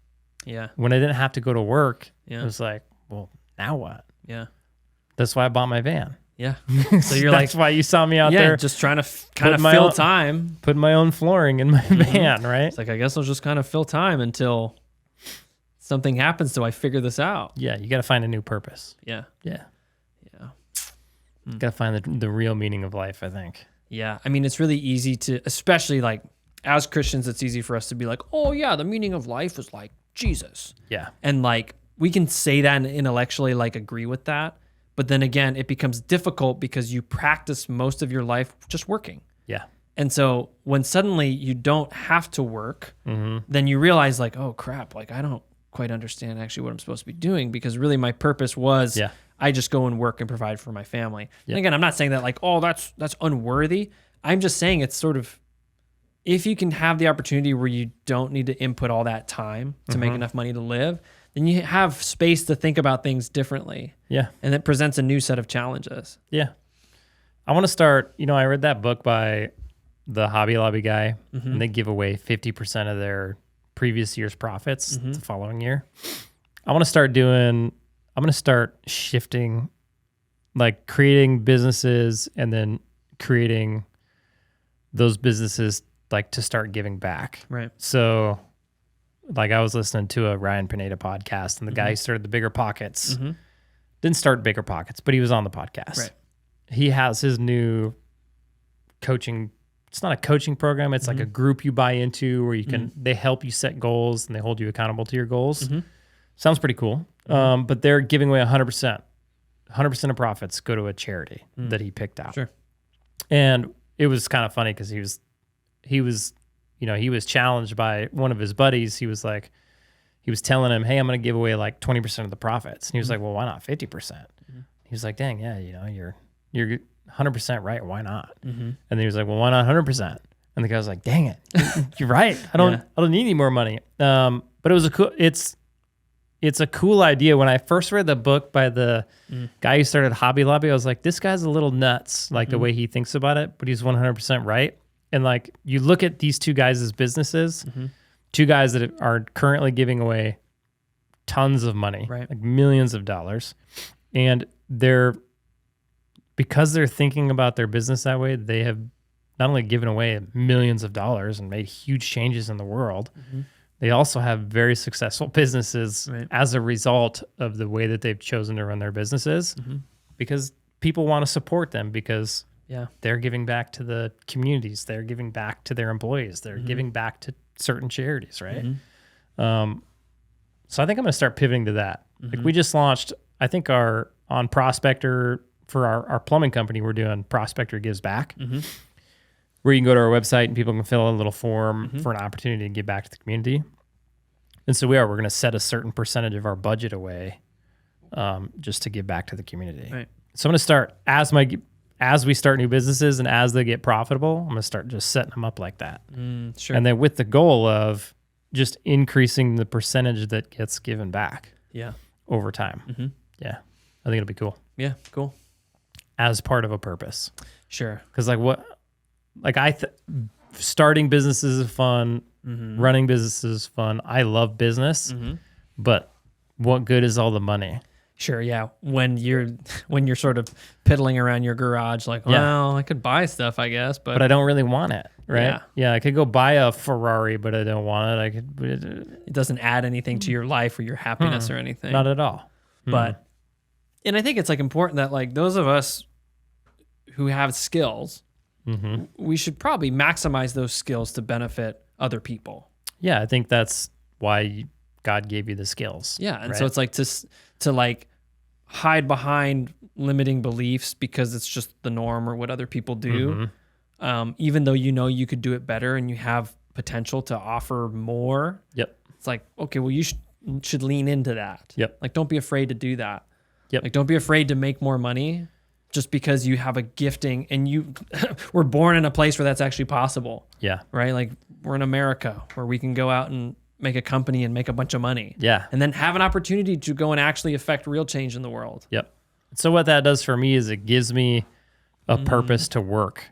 Yeah. When I didn't have to go to work, it was like, well, now what? Yeah. That's why I bought my van. Yeah. So you're like, that's why you saw me out there just trying to kind of fill time. Put my own flooring in my van, right? It's like, I guess I'll just kind of fill time until something happens so I figure this out. Yeah, you got to find a new purpose. Yeah. Yeah. Got to find the real meaning of life, I think. Yeah. I mean, it's really easy to, especially like as Christians, it's easy for us to be like, oh yeah, the meaning of life is like Jesus. Yeah. And like, we can say that and intellectually like agree with that. But then again, it becomes difficult because you practice most of your life just working. Yeah. And so when suddenly you don't have to work, then you realize like, oh crap, like I don't quite understand actually what I'm supposed to be doing because really my purpose was I just go and work and provide for my family. And again, I'm not saying that like, oh, that's unworthy. I'm just saying it's sort of, if you can have the opportunity where you don't need to input all that time to make enough money to live, then you have space to think about things differently. Yeah. And it presents a new set of challenges. Yeah. I want to start, I read that book by the Hobby Lobby guy, and they give away 50% of their previous year's profits the following year. I'm going to start shifting, like creating businesses and then creating those businesses like to start giving back. Right. So like I was listening to a Ryan Pineda podcast and the guy who started the Bigger Pockets didn't start Bigger Pockets, but he was on the podcast. Right. He has his new coaching. It's not a coaching program. It's like a group you buy into where you can, they help you set goals and they hold you accountable to your goals. Sounds pretty cool. But they're giving away 100%. 100% of profits go to a charity that he picked out. Sure. And it was kind of funny because he was challenged by one of his buddies. He was telling him, hey, I'm going to give away like 20% of the profits. And he was like, well, why not 50%? He was like, dang, yeah, you're 100% right. Why not? And then he was like, well, why not 100%? And the guy was like, dang it, you're right. I don't need any more money. But it was it's a cool idea. When I first read the book by the guy who started Hobby Lobby, I was like, this guy's a little nuts, like the way he thinks about it, but he's 100% right. And like, you look at these two guys' businesses, two guys that are currently giving away tons of money, like millions of dollars. And because they're thinking about their business that way, they have not only given away millions of dollars and made huge changes in the world, they also have very successful businesses as a result of the way that they've chosen to run their businesses. because people want to support them because Yeah. they're giving back to the communities. They're giving back to their employees. They're giving back to certain charities, right? So I think I'm going to start pivoting to that. Like we just launched, I think on Prospector for our plumbing company, we're doing Prospector Gives Back, where you can go to our website and people can fill out a little form for an opportunity to give back to the community. And so we're going to set a certain percentage of our budget away just to give back to the community. Right. So I'm going to start as we start new businesses and as they get profitable, I'm going to start just setting them up like that. Sure. And then with the goal of just increasing the percentage that gets given back Yeah. over time. Yeah. I think it'll be cool Yeah. Cool. as part of a purpose. Sure. Because starting businesses is fun. Running businesses is fun. I love business, but what good is all the money? Sure. Yeah. When you're sort of piddling around your garage, like, well, I could buy stuff, I guess, but I don't really want it, right? Yeah. Yeah, I could go buy a Ferrari, but I don't want it. it doesn't add anything to your life or your happiness or anything. Not at all. But, and I think it's like important that like those of us who have skills, we should probably maximize those skills to benefit other people. Yeah, I think that's why God gave you the skills. Yeah, and right? so it's like to like hide behind limiting beliefs because it's just the norm or what other people do. Even though you know you could do it better and you have potential to offer more. Yep. It's like, okay, well you should lean into that. Yep. Like don't be afraid to do that. Yep. Like don't be afraid to make more money just because you have a gifting and you were born in a place where that's actually possible. Yeah. Right? Like we're in America where we can go out and make a company and make a bunch of money. Yeah. And then have an opportunity to go and actually affect real change in the world. Yep. So what that does for me is it gives me a purpose to work.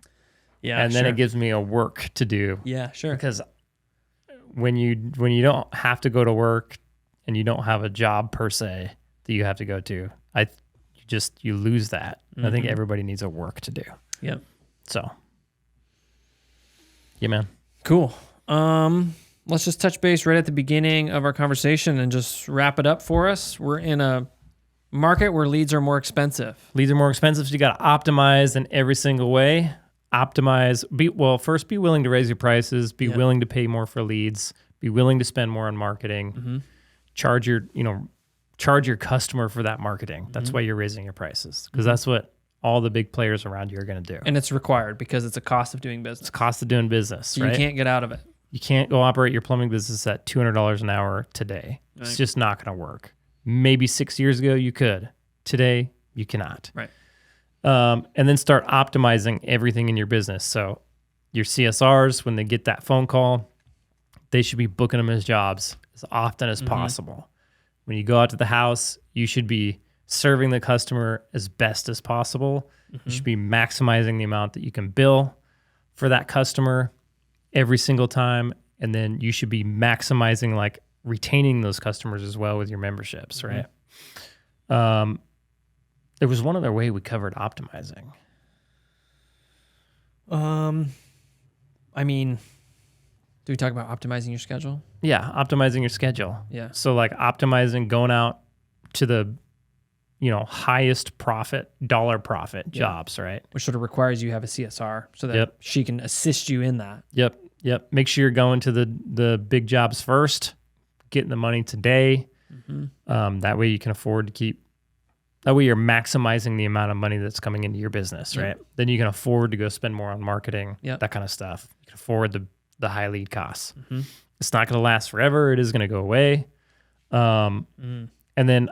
Yeah. And then it gives me a work to do. Yeah, sure. Because when you don't have to go to work and you don't have a job per se that you have to go to, you lose that. I think everybody needs a work to do. Yep. So yeah, man. Cool. Let's just touch base right at the beginning of our conversation and just wrap it up for us. We're in a market where leads are more expensive. Leads are more expensive, so you got to optimize in every single way. First be willing to raise your prices, be willing to pay more for leads, be willing to spend more on marketing. Charge your customer for that marketing. That's why you're raising your prices, because that's what all the big players around you are going to do. And it's required because it's a cost of doing business. It's cost of doing business, So right? you can't get out of it. You can't go operate your plumbing business at $200 an hour today. Right. It's just not going to work. Maybe 6 years ago you could. Today you cannot. Right. And then start optimizing everything in your business. So your CSRs, when they get that phone call, they should be booking them as jobs as often as possible. When you go out to the house, you should be serving the customer as best as possible. You should be maximizing the amount that you can bill for that customer every single time. And then you should be maximizing, like retaining those customers as well with your memberships, right? There was one other way we covered optimizing. I mean, do we talk about optimizing your schedule? Yeah, optimizing your schedule. Yeah. So like optimizing going out to the, highest dollar profit jobs, right? Which sort of requires you have a CSR so that she can assist you in that. Yep. Make sure you're going to the big jobs first, getting the money today. That way you can afford to that way you're maximizing the amount of money that's coming into your business, right? Then you can afford to go spend more on marketing, that kind of stuff. You can afford the high lead costs. It's not going to last forever. It is going to go away. And then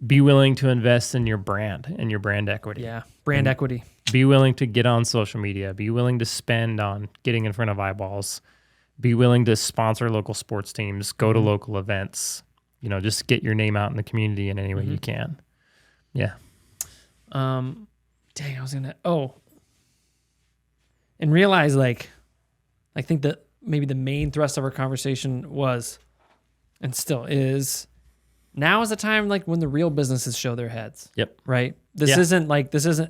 be willing to invest in your brand and your brand equity. Yeah, brand equity. Be willing to get on social media. Be willing to spend on getting in front of eyeballs. Be willing to sponsor local sports teams. Go to local events. Just get your name out in the community in any way you can. Yeah. Dang, I was gonna. And realize I think that maybe the main thrust of our conversation was, and still is, now is the time when the real businesses show their heads. Yep. Right? This isn't,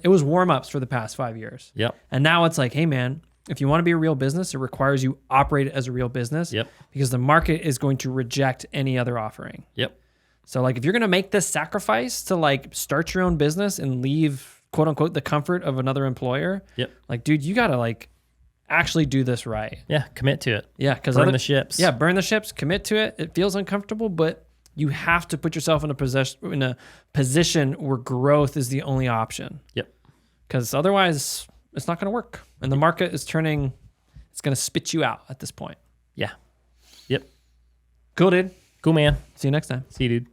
it was warm-ups for the past 5 years. Yep. And now it's like, hey man, if you want to be a real business, it requires you operate as a real business. Yep. Because the market is going to reject any other offering. Yep. So like if you're going to make this sacrifice to like start your own business and leave quote unquote the comfort of another employer, like dude, you got to like actually do this right. Yeah, commit to it. Yeah, cuz burn the ships. Yeah, burn the ships, commit to it. It feels uncomfortable, but you have to put yourself in a position where growth is the only option. Yep. Cuz otherwise it's not going to work. And the market is turning, it's going to spit you out at this point. Yeah. Yep. Cool, dude. Cool, man. See you next time. See you, dude.